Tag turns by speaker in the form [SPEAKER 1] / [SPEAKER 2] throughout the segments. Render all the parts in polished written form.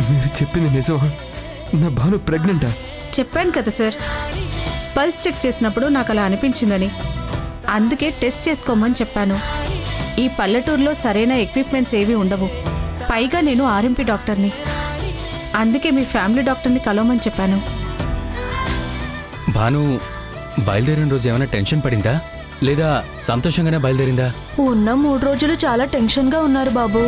[SPEAKER 1] మీరు చెప్పింది నిజమా? నా భాను ప్రెగ్నెంటా?
[SPEAKER 2] చెప్పాను కదా సార్, పల్స్ చెక్ చేసినప్పుడు నాకు అలా అనిపించిందని, అందుకే టెస్ట్ చేసుకోమని చెప్పాను. ఈ పల్లెటూరులో సరైన ఎక్విప్మెంట్స్ ఏవి ఉండవు. పైగా నేను ఆర్ఎంపీ డాక్టర్ని, అందుకే మీ ఫ్యామిలీ డాక్టర్ని కలవమని చెప్పాను.
[SPEAKER 3] భాను బయలుదేరిన రోజు ఏమైనా టెన్షన్ పడిందా, లేదా సంతోషంగానే బయలుదేరిందా?
[SPEAKER 4] ఉన్న 3 రోజులు చాలా టెన్షన్గా ఉన్నారు బాబు,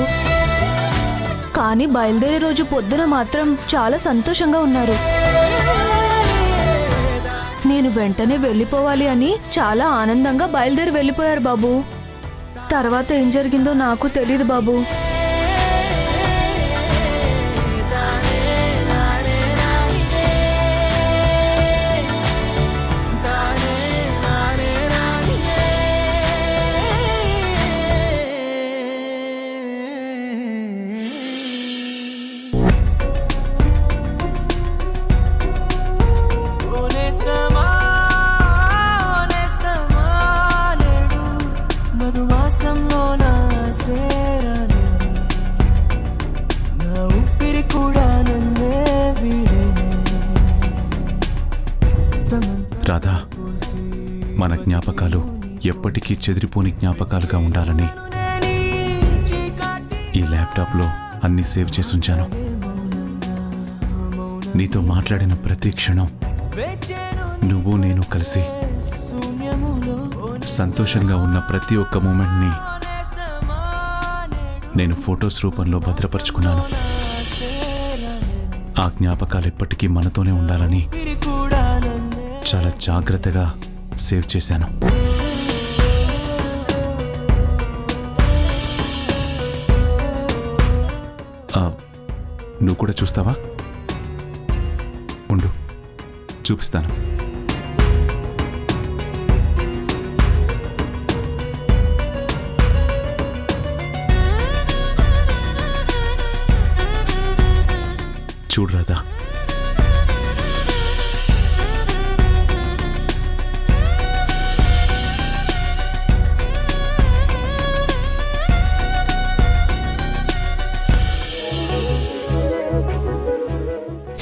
[SPEAKER 4] కానీ బయలుదేరే రోజు పొద్దున మాత్రం చాలా సంతోషంగా ఉన్నారు. నేను వెంటనే వెళ్ళిపోవాలి అని చాలా ఆనందంగా బయలుదేరి వెళ్ళిపోయారు బాబు. తర్వాత ఏం జరిగిందో నాకు తెలీదు బాబు.
[SPEAKER 5] రాధా, మన జ్ఞాపకాలు ఎప్పటికీ చెదిరిపోని జ్ఞాపకాలుగా ఉండాలని ఈ ల్యాప్టాప్లో అన్నీ సేవ్ చేసి ఉంచాను. నీతో మాట్లాడిన ప్రతి క్షణం నువ్వు నేను కలిసి సంతోషంగా ఉన్న ప్రతి ఒక్క మూమెంట్ని నేను ఫొటోస్ రూపంలో భద్రపరుచుకున్నాను. ఆ జ్ఞాపకాలు ఎప్పటికీ మనతోనే ఉండాలని చాలా జాగ్రత్తగా సేవ్ చేశాను. నువ్వు కూడా చూస్తావా? ఉండు, చూపిస్తాను. చూడు రాధా,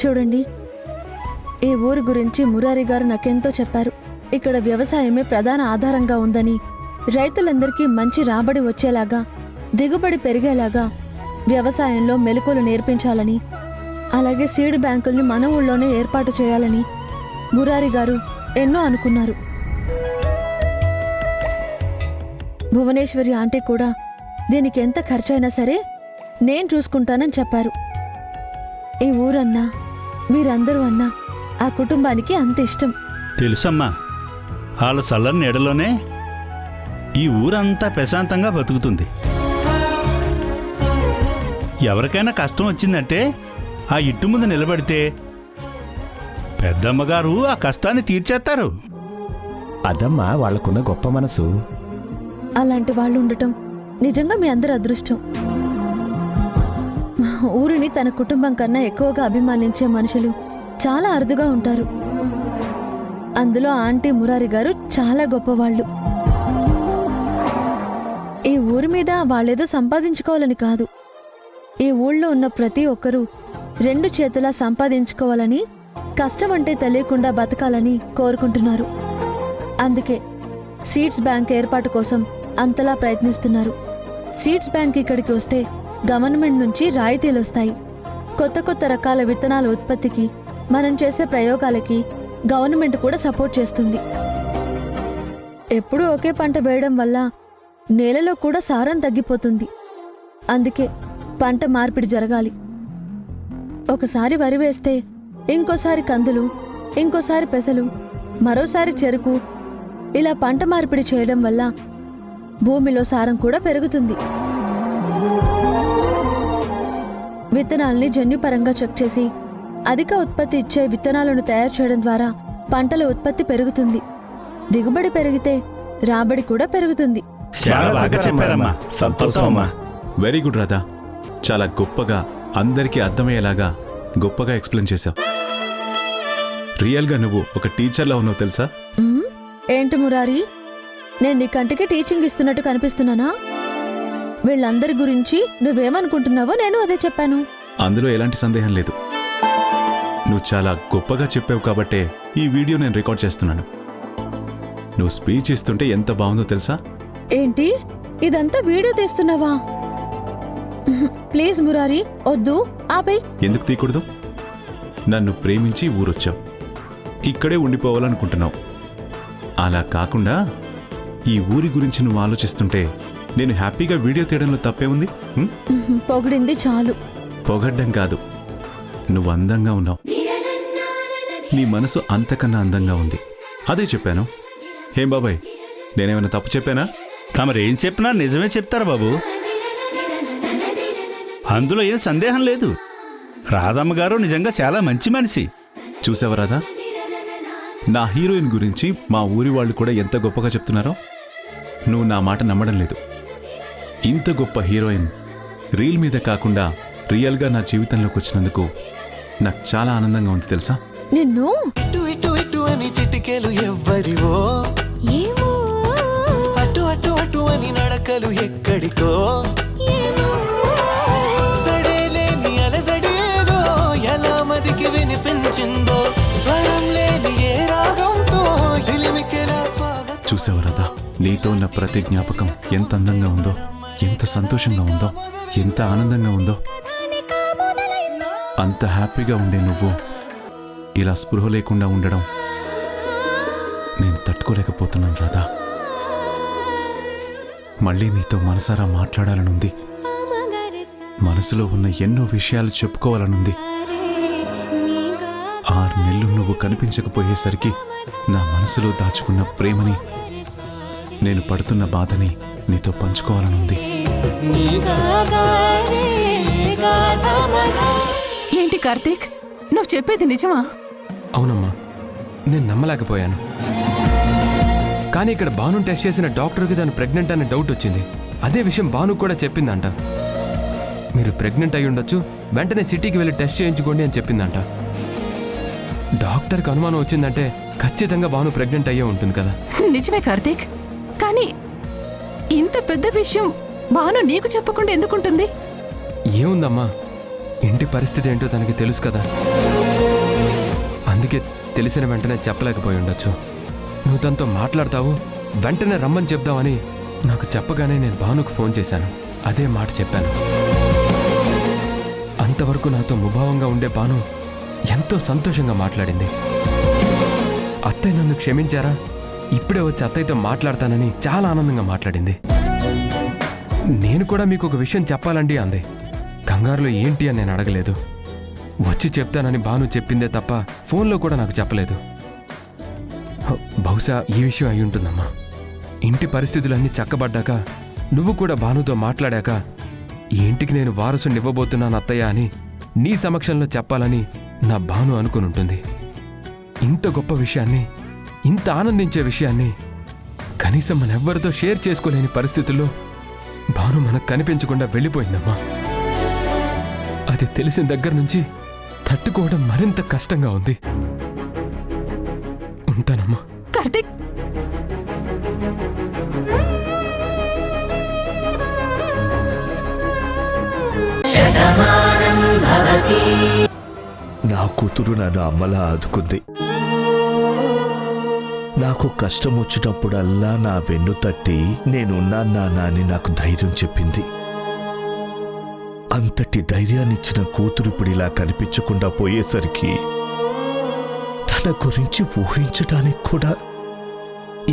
[SPEAKER 4] చూడండి, ఈ ఊరి గురించి మురారి గారు నాకెంతో చెప్పారు. ఇక్కడ వ్యవసాయమే ప్రధాన ఆధారంగా ఉందని, రైతులందరికీ మంచి రాబడి వచ్చేలాగా, దిగుబడి పెరిగేలాగా వ్యవసాయంలో మెలకువలు నేర్పించాలని, అలాగే సీడ్ బ్యాంకుల్ని మన ఊళ్ళోనే ఏర్పాటు చేయాలని మురారి గారు ఎన్నో అనుకున్నారు. భువనేశ్వరి ఆంటీ కూడా దీనికి ఎంత ఖర్చైనా సరే నేను చూసుకుంటానని చెప్పారు. ఈ ఊరన్నా, మీరందరూ అన్నా ఆ కుటుంబానికి అంత ఇష్టం.
[SPEAKER 6] తెలుసమ్మా, వాళ్ళ చల్లని నీడలోనే ఈ ఊరంతా ప్రశాంతంగా బతుకుతుంది. ఎవరికైనా కష్టం వచ్చిందంటే ఆ ఇంటి ముందు నిలబడితే పెద్దమ్మగారు ఆ కష్టాన్ని తీర్చేస్తారు.
[SPEAKER 7] అదమ్మా వాళ్ళకున్న గొప్ప మనసు.
[SPEAKER 4] అలాంటి వాళ్ళు ఉండటం నిజంగా మీ అందరి అదృష్టం. ఊరిని తన కుటుంబం కన్నా ఎక్కువగా అభిమానించే మనుషులు చాలా అరుదుగా ఉంటారు. అందులో ఆంటీ మురారి గారు చాలా గొప్పవాళ్ళు. ఈ ఊరి మీద వాళ్ళేదో సంపాదించుకోవాలని కాదు, ఈ ఊళ్ళో ఉన్న ప్రతి ఒక్కరూ 2 చేతులా సంపాదించుకోవాలని, కష్టం అంటే తెలియకుండా బతకాలని కోరుకుంటున్నారు. అందుకే సీడ్స్ బ్యాంక్ ఏర్పాటు కోసం అంతలా ప్రయత్నిస్తున్నారు. సీడ్స్ బ్యాంక్ ఇక్కడికి వస్తే గవర్నమెంట్ నుంచి రాయితీలు వస్తాయి. కొత్త కొత్త రకాల విత్తనాల ఉత్పత్తికి, మనం చేసే ప్రయోగాలకి గవర్నమెంట్ కూడా సపోర్ట్ చేస్తుంది. ఎప్పుడూ ఒకే పంట వేయడం వల్ల నేలలో కూడా సారం తగ్గిపోతుంది. అందుకే పంట మార్పిడి జరగాలి. ఒకసారి వరి వేస్తే ఇంకోసారి కందులు, ఇంకోసారి పెసలు, మరోసారి చెరుకు, ఇలా పంట మార్పిడి చేయడం వల్ల భూమిలో సారం కూడా పెరుగుతుంది. విత్తనాల్ని జన్యుపరంగా చెక్ చేసి అధిక ఉత్పత్తి ఇచ్చే విత్తనాలను తయారు చేయడం ద్వారా పంటల ఉత్పత్తి పెరుగుతుంది. దిగుబడి పెరిగితే రాబడి కూడా పెరుగుతుంది.
[SPEAKER 6] చాలా బాగా చెప్పారమ్మా, సంతోషమమ్మా.
[SPEAKER 5] వెరీ గుడ్ రాధా, చాలా గొప్పగా అందరికీ అర్థమయ్యేలాగా గొప్పగా ఎక్స్ప్లెయిన్ చేశావు. రియల్గా నువ్వు ఒక టీచర్లా ఉన్నావు తెలుసా?
[SPEAKER 4] ఏంటి మురారి, నేను నీ కంటికి టీచింగ్ ఇస్తున్నట్టు కనిపిస్తున్నానా? వీళ్ళందరి గురించి నువ్వేమనుకుంటున్నావో నేను అదే చెప్పాను.
[SPEAKER 5] అందులో ఎలాంటి సందేహం లేదు. నువ్వు చాలా గొప్పగా చెప్పావు కాబట్టే ఈ వీడియో నేను రికార్డ్ చేస్తున్నాను. నువ్వు స్పీచ్ ఇస్తుంటే ఎంత బాగుందో తెలుసా?
[SPEAKER 4] ఏంటి ఇదంతా వీడియో తీస్తున్నావా? ప్లీజ్ మురారి, వద్దు, ఆపై.
[SPEAKER 5] ఎందుకు తీయకూడదు? నన్ను ప్రేమించి ఊరొచ్చావు, ఇక్కడే ఉండిపోవాలనుకుంటున్నావు. అలా కాకుండా ఈ ఊరి గురించి నువ్వు ఆలోచిస్తుంటే నేను హ్యాపీగా వీడియో తీయడంలో తప్పే ఉంది?
[SPEAKER 4] పొగిడింది చాలు.
[SPEAKER 5] పొగడ్డం కాదు, నువ్వు అందంగా ఉన్నావు. నీ మనసు అంతకన్నా అందంగా ఉంది, అదే చెప్పాను. ఏం బాబాయ్, నేనేమైనా తప్పు చెప్పానా?
[SPEAKER 6] తమరేం చెప్పినా నిజమే చెప్తారు బాబు, అందులో ఏం సందేహం లేదు. రాధమ్మ గారు నిజంగా చాలా మంచి మనిషి.
[SPEAKER 5] చూసావా రాధా, నా హీరోయిన్ గురించి మా ఊరి వాళ్ళు కూడా ఎంత గొప్పగా చెప్తున్నారో. నువ్వు నా మాట నమ్మడం లేదు. ఇంత గొప్ప హీరోయిన్ రీల్ మీద కాకుండా రియల్గా నా జీవితంలోకి వచ్చినందుకు నాకు చాలా ఆనందంగా ఉంది తెలుసా?
[SPEAKER 4] నిన్ను
[SPEAKER 8] ఇటు ఇటు ఇటు అని చిటికెలు ఎవ్వరివో, అటు అటు అటు అని నడకలు ఎక్కడికో, సడేలేని అలజడేదో ఎలా మదికి వినిపించిందో, స్వరం లేని ఏ రాగంతో చిలిమికెలా స్వాగతం.
[SPEAKER 5] చూసావా రాధా, నీతో ఉన్న ప్రతి జ్ఞాపకం ఎంత అందంగా ఉందో, ఎంత సంతోషంగా ఉందో, ఎంత ఆనందంగా ఉందో. అంత హ్యాపీగా ఉండే నువ్వు ఇలా స్పృహ లేకుండా ఉండడం నేను తట్టుకోలేకపోతున్నాను రాధా. మళ్ళీ నీతో మనసారా మాట్లాడాలనుంది, మనసులో ఉన్న ఎన్నో విషయాలు చెప్పుకోవాలనుంది. 6 నెలలు నువ్వు కనిపించకపోయేసరికి నా మనసులో దాచుకున్న ప్రేమని, నేను పడుతున్న బాధని నీతో పంచుకోవాలనుంది.
[SPEAKER 2] ఏంటి కార్తీక్, నువ్వు చెప్పేది నిజమా?
[SPEAKER 1] అవునమ్మా, నేను నమ్మలేకపోయాను. కానీ ఇక్కడ భాను టెస్ట్ చేసిన డాక్టర్కి దాన్ని ప్రెగ్నెంట్ అనే డౌట్ వచ్చింది. అదే విషయం భాను కూడా చెప్పిందంట. మీరు ప్రెగ్నెంట్ అయి ఉండొచ్చు, వెంటనే సిటీకి వెళ్ళి టెస్ట్ చేయించుకోండి అని చెప్పిందంట. డాక్టర్కి అనుమానం వచ్చిందంటే ఖచ్చితంగా భాను ప్రెగ్నెంట్ అయ్యే ఉంటుంది కదా.
[SPEAKER 2] నిజమే కార్తీక్, కానీ ఇంత పెద్ద విషయం భాను నీకు చెప్పకుండా ఎందుకుంటుంది?
[SPEAKER 1] ఏముందమ్మా, ఇంటి పరిస్థితి ఏంటో తనకి తెలుసు కదా, అందుకే తెలిసిన వెంటనే చెప్పలేకపోయి ఉండొచ్చు. నువ్వు తనతో మాట్లాడతావు, వెంటనే రమ్మని చెప్దామని నాకు చెప్పగానే నేను భానుకు ఫోన్ చేశాను. అదే మాట చెప్పాను. అంతవరకు నాతో ముభావంగా ఉండే భాను ఎంతో సంతోషంగా మాట్లాడింది. అత్తయ్య నన్ను క్షమించారా, ఇప్పుడే వచ్చి అత్తయ్యతో మాట్లాడతానని చాలా ఆనందంగా మాట్లాడింది. నేను కూడా మీకు ఒక విషయం చెప్పాలండి అంది. కంగారులో ఏంటి అని నేను అడగలేదు. వచ్చి చెప్తానని భాను చెప్పిందే తప్ప ఫోన్లో కూడా నాకు చెప్పలేదు. బహుశా ఈ విషయం అయి ఉంటుందమ్మా. ఇంటి పరిస్థితులన్నీ చక్కబడ్డాక, నువ్వు కూడా భానుతో మాట్లాడాక, ఈ ఇంటికి నేను వారసుని ఇవ్వబోతున్నాను అత్తయ్య అని నీ సమక్షంలో చెప్పాలని నా భాను అనుకుని ఉంటుంది. ఇంత గొప్ప విషయాన్ని, ఇంత ఆనందించే విషయాన్ని కనీసం మనెవ్వరితో షేర్ చేసుకోలేని పరిస్థితుల్లో భాను మనకు కనిపించకుండా వెళ్ళిపోయిందమ్మా. అది తెలిసిన దగ్గర నుంచి తట్టుకోవడం మరింత కష్టంగా ఉంది. ఉంటానమ్మా.
[SPEAKER 2] కార్తీక్,
[SPEAKER 9] నా కూతురు నన్ను అమ్మలా ఆదుకుంది. నాకు కష్టం వచ్చినప్పుడల్లా నా వెన్ను తట్టి నేనున్నాను నాన్న అని నాకు ధైర్యం చెప్పింది. అంతటి ధైర్యాన్నిచ్చిన కూతురు ఇప్పుడు ఇలా కనిపించకుండా పోయేసరికి తన గురించి ఊహించడానికి కూడా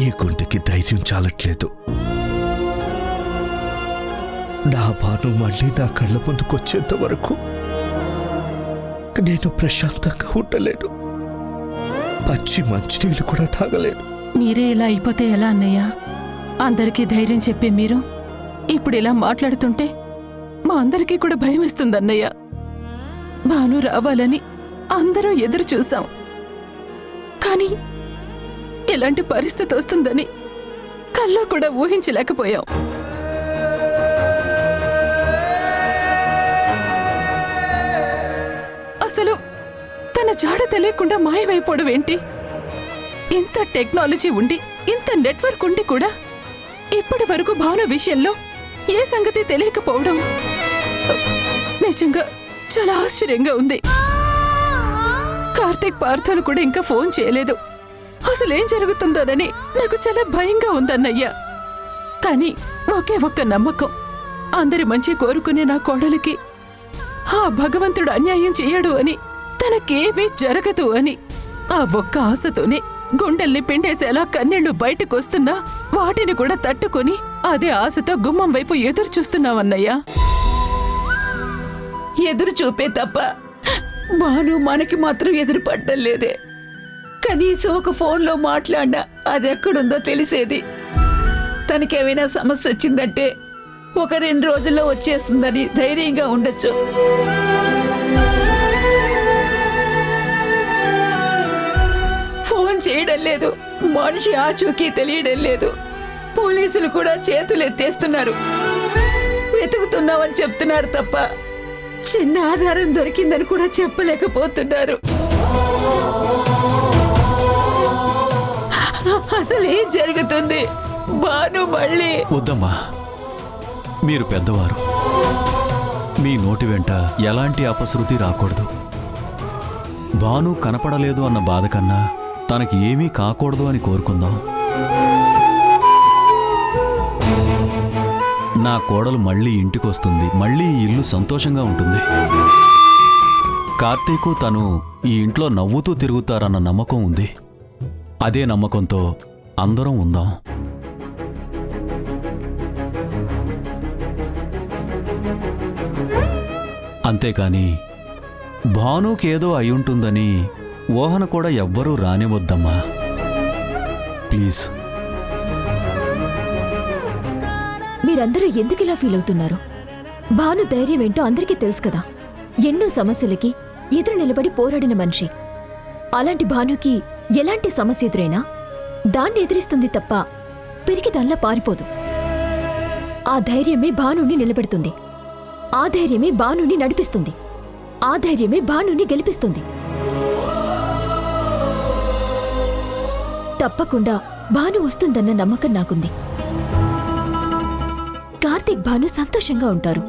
[SPEAKER 9] ఈ గుండెకి ధైర్యం చాలట్లేదు. నా భాను మళ్ళీ నా కళ్ళ ముందుకొచ్చేంత వరకు నేను ప్రశాంతంగా ఉండలేను. పచ్చి మంచినీళ్ళు కూడా తాగలేను.
[SPEAKER 2] మీరే ఇలా అయిపోతే ఎలా అన్నయ్య? అందరికీ ధైర్యం చెప్పే మీరు ఇప్పుడు ఇలా మాట్లాడుతుంటే మా అందరికీ కూడా భయం వేస్తుందన్నయ్య. భాను రావాలని అందరూ ఎదురు చూసాం, కానీ ఎలాంటి పరిస్థితి వస్తుందని కల్లో కూడా ఊహించలేకపోయాం. అసలు తన జాడ తెలియకుండా మాయమైపోవడం ఏంటి? ఇంత టెక్నాలజీ ఉండి, ఇంత నెట్వర్క్ ఉండి కూడా ఇప్పటి వరకు భాను విషయంలో ఏ సంగతి తెలియకపోవడం నిజంగా చాలా ఆశ్చర్యంగా ఉంది. కార్తీక్ పార్థాలు కూడా ఇంకా ఫోన్ చేయలేదు. అసలేం జరుగుతుందోనని నాకు చాలా భయంగా ఉందన్నయ్యా. కానీ ఒకే ఒక్క నమ్మకం, అందరి మంచి కోరుకునే నా కోడలికి ఆ భగవంతుడు అన్యాయం చెయ్యడు అని, తనకేమీ జరగదు అని ఆ ఒక్క ఆశతోనే గుండెల్ని పిండేసేలా కన్నీళ్లు బయటకొస్తున్నా వాటిని కూడా తట్టుకుని అదే ఆశతో గుమ్మం వైపు ఎదురు చూస్తున్నావన్నయ్యా.
[SPEAKER 10] ఎదురు చూపే తప్ప బాను మనకి మాత్రం ఎదురు పడ్డం లేదే. కనీసం ఒక ఫోన్లో మాట్లాడినా అది ఎక్కడుందో తెలిసేది. తనకేమైనా సమస్య వచ్చిందంటే ఒక 2 రోజుల్లో వచ్చేస్తుందని ధైర్యంగా ఉండొచ్చు. ఫోన్ చేయడం లేదు, మనిషి ఆచూకీ తెలియడం లేదు. పోలీసులు కూడా చేతులెత్తేస్తున్నారు. వెతుకుతున్నామని చెప్తున్నారు తప్ప చిన్న ఆధారం దొరికిందని కూడా చెప్పలేకపోతున్నారు. అసలు ఏం జరుగుతుంది? బాను మళ్ళీ
[SPEAKER 3] వద్దమ్మా, మీరు పెద్దవారు. మీ నోటి వెంట ఎలాంటి అపశృతి రాకూడదు. బాను కనపడలేదు అన్న బాధ కన్నా తనకి ఏమీ కాకూడదు అని కోరుకుందాం. నా కోడలు మళ్ళీ ఇంటికొస్తుంది, మళ్ళీ ఈ ఇల్లు సంతోషంగా ఉంటుంది. కార్తీకు తను ఈ ఇంట్లో నవ్వుతూ తిరుగుతారన్న నమ్మకం ఉంది. అదే నమ్మకంతో అందరం ఉందాం. అంతేకాని భానుకేదో అయ్యుంటుందని ఊహన కూడా ఎవ్వరూ రానివద్దమ్మా, ప్లీజ్.
[SPEAKER 4] మీరందరూ ఎందుకు ఇలా ఫీల్ అవుతున్నారు? భాను ధైర్యం ఏంటో అందరికీ తెలుసు కదా. ఎన్నో సమస్యలకి ఎదురు నిలబడి పోరాడిన మనిషి. అలాంటి భానుకి ఎలాంటి సమస్య ఎదురైనా దాన్ని ఎదిరిస్తుంది తప్ప పెరిగి దానిలా పారిపోదు. ఆ ధైర్యమే భానుని నిలబెడుతుంది. ఆ ధైర్యమే భానుని నడిపిస్తుంది. ఆ ధైర్యమే భానుని గెలిపిస్తుంది. తప్పకుండా భాను వస్తుందన్న నమ్మకం నాకుంది. కార్తీక్ భాను సంతోషంగా ఉంటారు.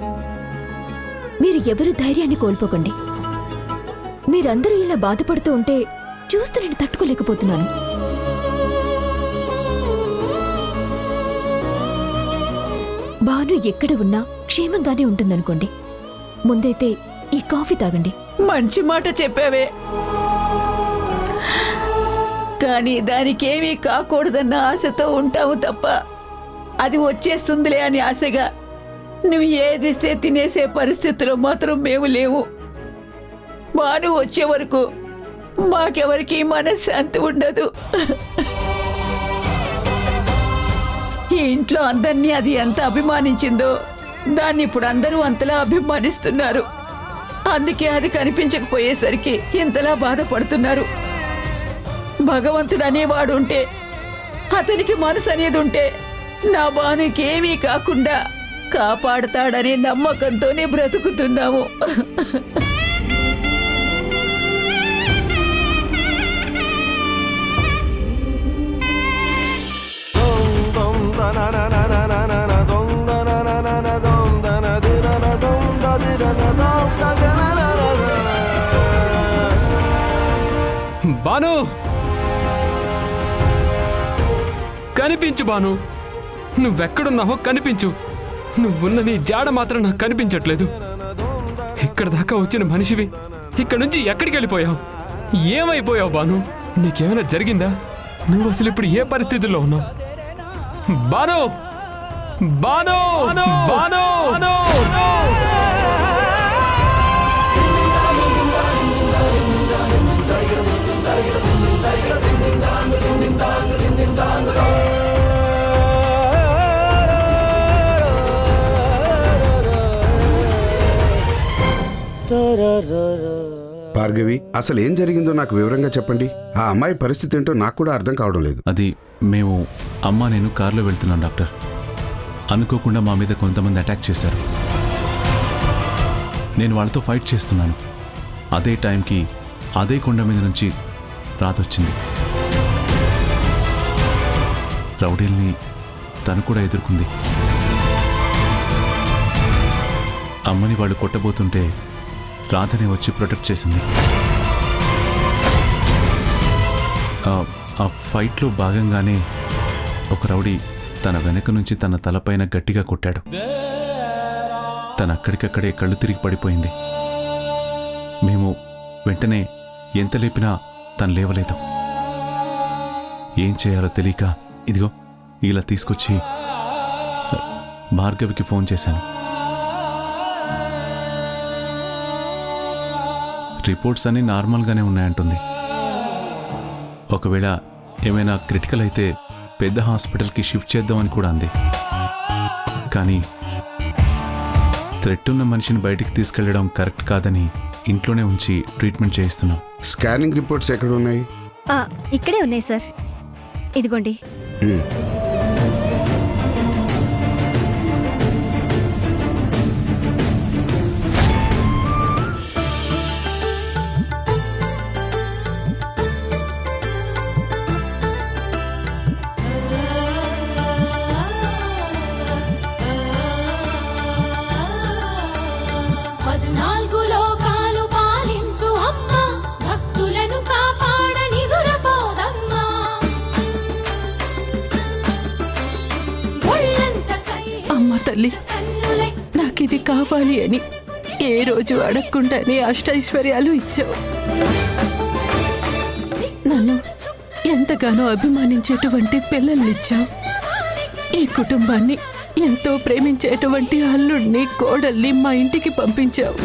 [SPEAKER 4] మీరు ఎవరు ధైర్యాన్ని కోల్పోకండి. మీరందరూ ఇలా బాధపడుతూ ఉంటే చూస్తూ నేను తట్టుకోలేకపోతున్నాను. భాను ఎక్కడ ఉన్నా క్షేమంగానే ఉంటుందనుకోండి. ముందైతే ఈ కాఫీ తాగండి.
[SPEAKER 10] మంచి మాట చెప్పావే, కానీ దానికేమీ కాకూడదన్న ఆశతో ఉంటావు తప్ప అది వచ్చేస్తుందిలే అని ఆశగా నువ్వు ఏదిస్తే తినేసే పరిస్థితిలో మాత్రం మేము లేవు. భాను వచ్చే వరకు మాకెవరికి మనశ్శాంతి ఉండదు. ఈ ఇంట్లో అందరినీ అది ఎంత అభిమానించిందో దాన్ని ఇప్పుడు అందరూ అంతలా అభిమానిస్తున్నారు. అందుకే అది కనిపించకపోయేసరికి ఇంతలా బాధపడుతున్నారు. భగవంతుడు అనేవాడు ఉంటే, అతనికి మనసు అనేది ఉంటే నా భానుకి ఏమీ కాకుండా కాపాడుతాడనే నమ్మకంతోనే బ్రతుకుతున్నాము.
[SPEAKER 1] బాను, కనిపించు బాను. నువ్వెక్కడున్నావో కనిపించు. నువ్వున్న నీ జాడ మాత్రం నాకు కనిపించట్లేదు. ఇక్కడ దాకా వచ్చిన మనిషివి ఇక్కడి నుంచి ఎక్కడికి వెళ్ళిపోయావు? ఏమైపోయావు బాను? నీకేమైనా జరిగిందా? నువ్వు అసలు ఇప్పుడు ఏ పరిస్థితుల్లో ఉన్నావు? బాను, బాను, బాను, బాను.
[SPEAKER 11] భార్గవి, అసలు ఏం జరిగిందో నాకు వివరంగా చెప్పండి. ఆ అమ్మాయి పరిస్థితి ఏంటో నాకు కూడా అర్థం కావడం లేదు.
[SPEAKER 5] అది మేము నేను కారులో వెళ్తున్నాం డాక్టర్. అనుకోకుండా మా మీద కొంతమంది అటాక్ చేశారు. నేను వాళ్ళతో ఫైట్ చేస్తున్నాను. అదే టైంకి అదే కొండ మీద నుంచి రాతొచ్చింది. రౌడీల్ని తను కూడా ఎదుర్కొంది. అమ్మని వాళ్ళు కొట్టబోతుంటే రాధనే వచ్చి ప్రొటెక్ట్ చేసింది. ఆ ఫైట్లో భాగంగానే ఒక రౌడీ తన వెనక నుంచి తన తలపైన గట్టిగా కొట్టాడు. తన అక్కడికక్కడే కళ్ళు తిరిగి పడిపోయింది. మేము వెంటనే ఎంత లేపినా తను లేవలేదు. ఏం చేయాలో తెలియక ఇదిగో ఇలా తీసుకొచ్చి భార్గవికి ఫోన్ చేశాను. రిపోర్ట్స్ అన్నీ నార్మల్గానే ఉన్నాయంటుంది. ఒకవేళ ఏమైనా క్రిటికల్ అయితే పెద్ద హాస్పిటల్కి షిఫ్ట్ చేద్దామని కూడా అంది. కానీ థ్రెట్ ఉన్న మనిషిని బయటికి తీసుకెళ్లడం కరెక్ట్ కాదని ఇంట్లోనే ఉంచి ట్రీట్మెంట్ చేయిస్తున్నాం.
[SPEAKER 11] స్కానింగ్ రిపోర్ట్స్ ఎక్కడ ఉన్నాయి?
[SPEAKER 4] ఇక్కడే ఉన్నాయి సార్, ఇదిగోండి.
[SPEAKER 10] తల్లి, నాకిది కావాలి అని ఏ రోజు అడగకుండానే అష్టైశ్వర్యాలు ఇచ్చావు. నన్ను ఎంతగానో అభిమానించేటువంటి పిల్లల్నిచ్చావు. ఈ కుటుంబాన్ని ఎంతో ప్రేమించేటువంటి అల్లుణ్ణి, కోడల్ని మా ఇంటికి పంపించావు.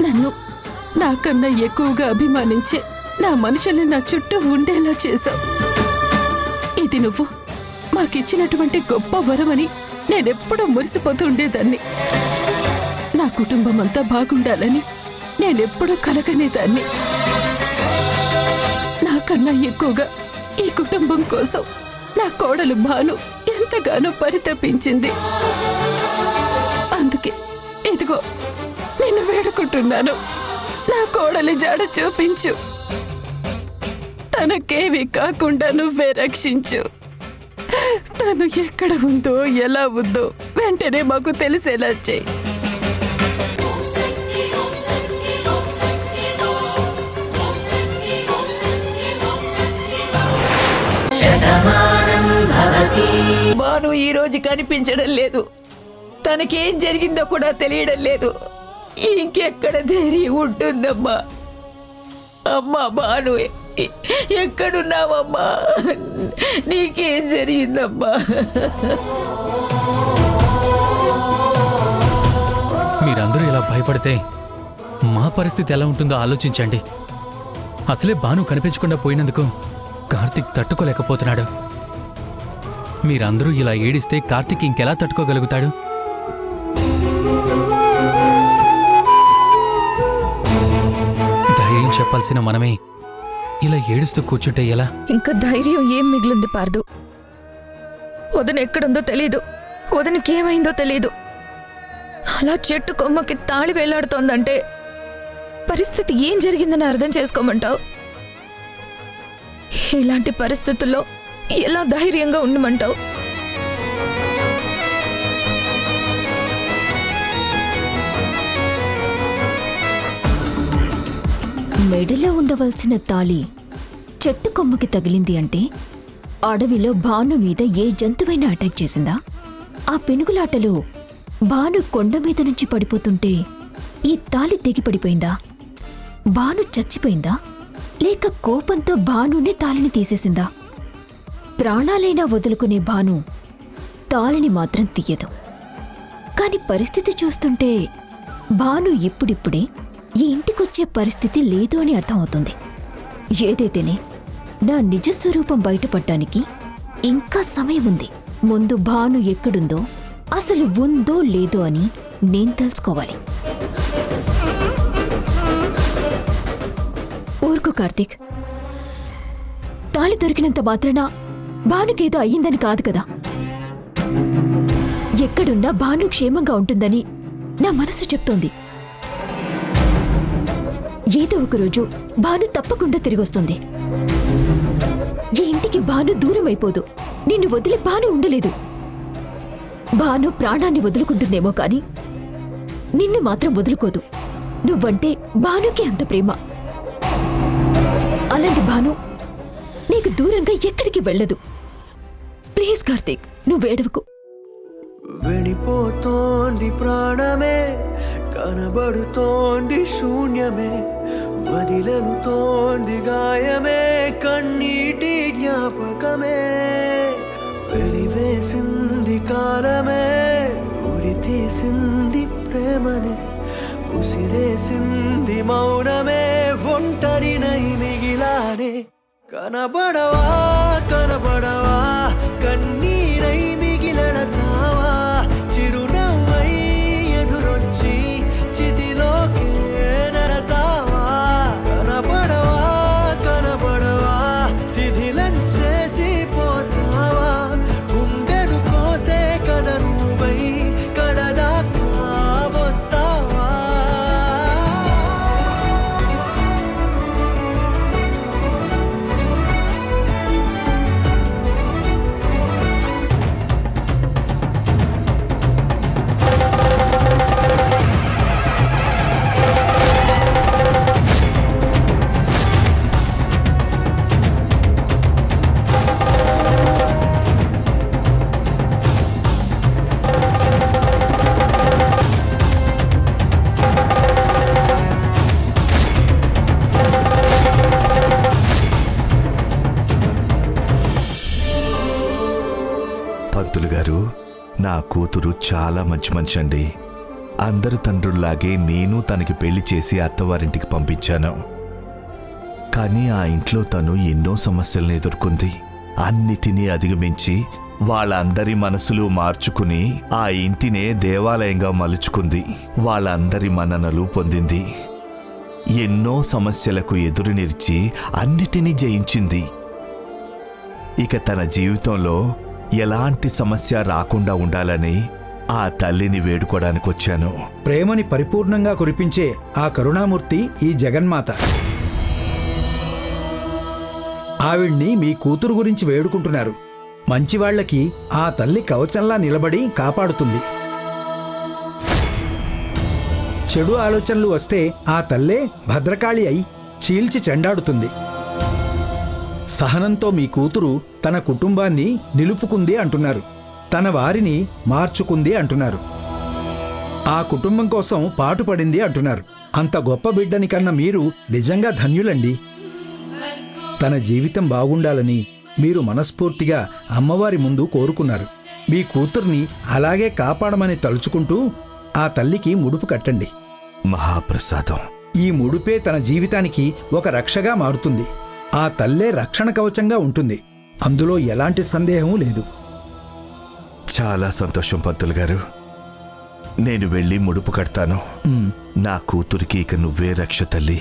[SPEAKER 10] నన్ను నాకన్నా ఎక్కువగా అభిమానించే నా మనుషుల్ని నా చుట్టూ ఉండేలా చేశావు. ఇది నువ్వు మాకిచ్చినటువంటి గొప్ప వరమని నేనెప్పుడూ మురిసిపోతూ ఉండేదాన్ని. నా కుటుంబం అంతా బాగుండాలని నేనెప్పుడూ కలగనేదాన్ని. నాకన్నా ఎక్కువగా ఈ కుటుంబం కోసం నా కోడలు భాను ఎంతగానో పరితపించింది. అందుకే ఇదిగో నిన్ను వేడుకుంటున్నాను, నా కోడలి జాడ చూపించు. తనకేవి కాకుండా నువ్వే రక్షించు. తను ఎక్కడ ఉందో, ఎలా ఉందో వెంటనే మాకు తెలిసేలా చెయ్యి. భాను ఈ రోజు కనిపించడం లేదు. తనకేం జరిగిందో కూడా తెలియడం లేదు. ఇంకెక్కడ ధైర్యం ఉంటుందమ్మా? అమ్మా భాను, ఎక్కడున్నావమ్మా? నీకేం జరిగిందమ్మా?
[SPEAKER 12] మీరందరూ ఇలా భయపడితే మా పరిస్థితి ఎలా ఉంటుందో ఆలోచించండి. అసలే భాను కనిపించకుండా పోయినందుకు కార్తీక్ తట్టుకోలేకపోతున్నాడు. మీరందరూ ఇలా ఏడిస్తే కార్తీక్ ఇంకెలా తట్టుకోగలుగుతాడు? ధైర్యం చెప్పాల్సిన మనమే ఇలా ఏడుస్తూ కూర్చుంటే ఎలా?
[SPEAKER 10] ఇంకా ధైర్యం ఏం మిగిలింది పార్దు? వదిన ఎక్కడుందో తెలీదు, వదినకేమైందో తెలీదు. అలా చెట్టు కొమ్మకి తాళి వేలాడుతోందంటే పరిస్థితి ఏం జరిగిందని అర్థం చేసుకోమంటావు? ఇలాంటి పరిస్థితుల్లో ఎలా ధైర్యంగా ఉండమంటావు?
[SPEAKER 2] మెడలో ఉండవలసిన తాళి చెట్టు కొమ్మకి తగిలింది అంటే అడవిలో భాను మీద ఏ జంతువైనా అటాక్ చేసిందా? ఆ పెనుగులాటలో భాను కొండ మీద నుంచి పడిపోతుంటే ఈ తాళి తెగిపడిపోయిందా? భాను చచ్చిపోయిందా? లేక కోపంతో భానునే తాళిని తీసేసిందా? ప్రాణాలైనా వదులుకునే భాను తాళిని మాత్రం తీయదు. కాని పరిస్థితి చూస్తుంటే భాను ఇప్పుడిప్పుడే ఈ ఇంటికొచ్చే పరిస్థితి లేదు అని అర్థమవుతుంది. ఏదైతేనే నా నిజస్వరూపం బయటపడటానికి ఇంకా సమయం ఉంది. ముందు భాను ఎక్కడుందో, అసలు ఉందో లేదో అని నేను తెలుసుకోవాలి. ఊరుకో కార్తీక్, తాళి దొరికినంత మాత్రాన భానుకేదో అయ్యిందని కాదు కదా. ఎక్కడున్నా భాను క్షేమంగా ఉంటుందని నా మనసు చెప్తోంది. ఏదో ఒకరోజు భాను తప్పకుండా తిరిగొస్తుంది. ఈ ఇంటికి భాను దూరం అయిపోదు.
[SPEAKER 10] నిన్ను వదిలి భాను ఉండలేదు. భాను ప్రాణాన్ని వదులుకుంటుందేమో కాని నిన్ను మాత్రం వదులుకోదు. నువ్వంటే భానుకి అంత ప్రేమ. అలాంటి భాను నీకు దూరంగా ఎక్కడికి వెళ్ళదు. ప్లీజ్ కార్తీక్, నువ్వేడవకు.
[SPEAKER 8] వెళ్ళిపోతోంది ప్రాణమే, కనబడుతోంది శూన్యమే, వదిలనుతోంది గాయమే, కన్నీటి జ్ఞాపకమే, వెలివేసింది కాలమే, ఉరి తీసింది ప్రేమనే, ఉసిరేసింది మౌనమే, ఒంటరినై మిగిలానే. కనబడవా కనబడవా కన్నీరై మిగిలడతావా, చిరునవ్వై ఎదురొచ్చి చితిలోకే నడతావా. కనబడవా కనబడవా శిథిలం చేసి పోతావా, గుండెను కోసే కథ నువ్వై కడదాకా వస్తావా.
[SPEAKER 9] పంతులు గారు, నా కూతురు చాలా మంచి మనిషి అండి. అందరు తండ్రుల్లాగే నేను తనకి పెళ్లి చేసి అత్తవారింటికి పంపించాను. కానీ ఆ ఇంట్లో తను ఎన్నో సమస్యలను ఎదుర్కొంది. అన్నిటినీ అధిగమించి వాళ్ళందరి మనసులు మార్చుకుని ఆ ఇంటినే దేవాలయంగా మలుచుకుంది. వాళ్ళందరి మన్ననలు పొందింది. ఎన్నో సమస్యలకు ఎదురు నిలిచి అన్నిటినీ జయించింది. ఇక తన జీవితంలో ఎలాంటి సమస్య రాకుండా ఉండాలని ఆ తల్లిని వేడుకోవడానికి వచ్చాను.
[SPEAKER 13] ప్రేమని పరిపూర్ణంగా కురిపించే ఆ కరుణామూర్తి ఈ జగన్మాత. ఆవిడ్ని మీ కూతురు గురించి వేడుకుంటున్నారు. మంచివాళ్లకి ఆ తల్లి కవచంలా నిలబడి కాపాడుతుంది. చెడు ఆలోచనలు వస్తే ఆ తల్లే భద్రకాళి అయి చీల్చి చెండాడుతుంది. సహనంతో మీ కూతురు తన కుటుంబాన్ని నిలుపుకుంది అంటున్నారు. తన వారిని మార్చుకుంది అంటున్నారు. ఆ కుటుంబం కోసం పాటుపడింది అంటున్నారు. అంత గొప్ప బిడ్డని కన్న మీరు నిజంగా ధన్యులండి. తన జీవితం బాగుండాలని మీరు మనస్ఫూర్తిగా అమ్మవారి ముందు కోరుకున్నారు. మీ కూతుర్ని అలాగే కాపాడమని తలుచుకుంటూ ఆ తల్లికి ముడుపు కట్టండి.
[SPEAKER 9] మహాప్రసాదం.
[SPEAKER 13] ఈ ముడుపే తన జీవితానికి ఒక రక్షగా మారుతుంది. ఆ తల్లే రక్షణ కవచంగా ఉంటుంది. అందులో ఎలాంటి సందేహం లేదు.
[SPEAKER 9] చాలా సంతోషం పంతులు గారు. నేను వెళ్ళి ముడుపు కడతాను. నా కూతురికి ఇక నువ్వే రక్ష తల్లి.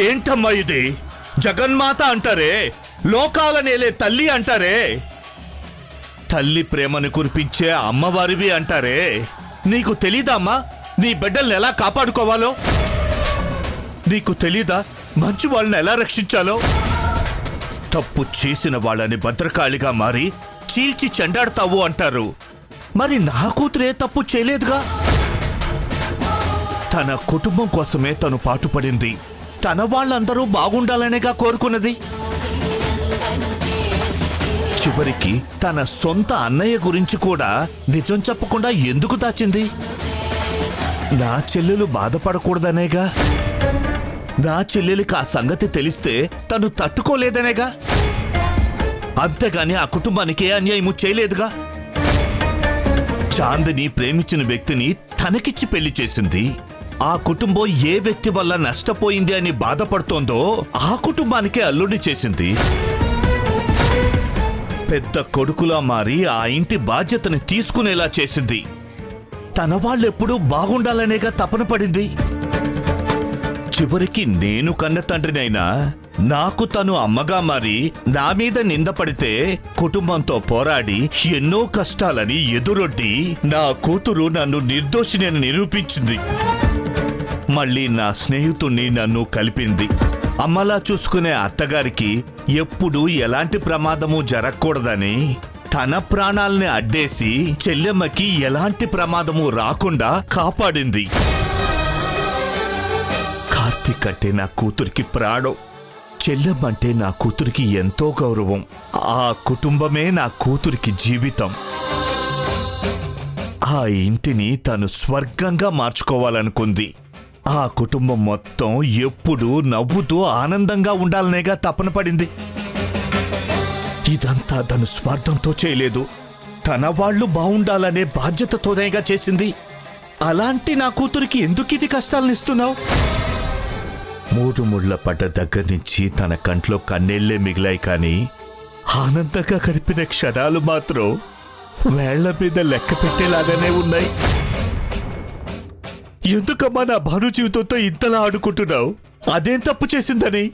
[SPEAKER 5] ఏంటమ్మా ఇది? జగన్మాత అంటారే, లోకాల నేలే తల్లి అంటారే, తల్లి ప్రేమను కురిపించే అమ్మవారివి అంటారే. నీకు తెలీదమ్మా నీ బిడ్డల్ని ఎలా కాపాడుకోవాలో? నీకు తెలీదా మంచి వాళ్ళని ఎలా రక్షించాలో? తప్పు చేసిన వాళ్ళని భద్రకాళిగా మారి చీల్చి చెండాడతావు అంటారు. మరి నా కూతురే తప్పు చేయలేదుగా. తన కుటుంబం కోసమే తను పాటుపడింది. తన వాళ్ళందరూ బాగుండాలనేగా కోరుకున్నది. చివరికి తన సొంత అన్నయ్య గురించి కూడా నిజం చెప్పకుండా ఎందుకు దాచింది? నా చెల్లెలు బాధపడకూడదనేగా. నా చెల్లెలికి ఆ సంగతి తెలిస్తే తను తట్టుకోలేదనేగా. అంతేగాని ఆ కుటుంబానికి ఏ అన్యాయము చేయలేదుగా. చాందిని ప్రేమించిన వ్యక్తిని తనకిచ్చి పెళ్లి చేసింది. ఆ కుటుంబం ఏ వ్యక్తి వల్ల నష్టపోయింది అని బాధపడుతోందో ఆ కుటుంబానికే అల్లుడి చేసింది.
[SPEAKER 9] పెద్ద కొడుకులా మారి ఆ ఇంటి బాధ్యతని తీసుకునేలా చేసింది. తన వాళ్ళెప్పుడూ బాగుండాలనేగా తపన పడింది. చివరికి నేను కన్న తండ్రినైనా నాకు తను అమ్మగా మారి నా మీద నిందపడితే కుటుంబంతో పోరాడి ఎన్నో కష్టాలని ఎదురొడ్డి నా కూతురు నన్ను నిర్దోషిని నిరూపించింది. మళ్ళీ నా స్నేహితుణ్ణి నన్ను కలిపింది. అమ్మలా చూసుకునే అత్తగారికి ఎప్పుడూ ఎలాంటి ప్రమాదము జరగకూడదని తన ప్రాణాల్ని అడ్డేసి చెల్లెమ్మకి ఎలాంటి ప్రమాదము రాకుండా కాపాడింది. కార్తీక్ అంటే నా కూతురికి ప్రాణం, చెల్లెమ్మంటే నా కూతురికి ఎంతో గౌరవం. ఆ కుటుంబమే నా కూతురికి జీవితం. ఆ ఇంటిని తను స్వర్గంగా మార్చుకోవాలనుకుంది. ఆ కుటుంబం మొత్తం ఎప్పుడూ నవ్వుతూ ఆనందంగా ఉండాలనేగా తపన పడింది. ఇదంతా తను స్వార్థంతో చేయలేదు, తన వాళ్ళు బాగుండాలనే బాధ్యతతోనేగా చేసింది. అలాంటి నా కూతురికి ఎందుకిది కష్టాలనిస్తున్నావు? 3 ముళ్ళ పడ్డ దగ్గర నుంచి తన కంట్లో కన్నీళ్లే మిగిలాయి, కానీ ఆనందంగా గడిపిన క్షణాలు మాత్రం వేళ్ల మీద లెక్క పెట్టేలాగానే ఉన్నాయి. ఎందుకమ్మా నా భాను జీవితంతో ఇంతలా ఆడుకుంటున్నావు? అదేం తప్పు చేసిందని?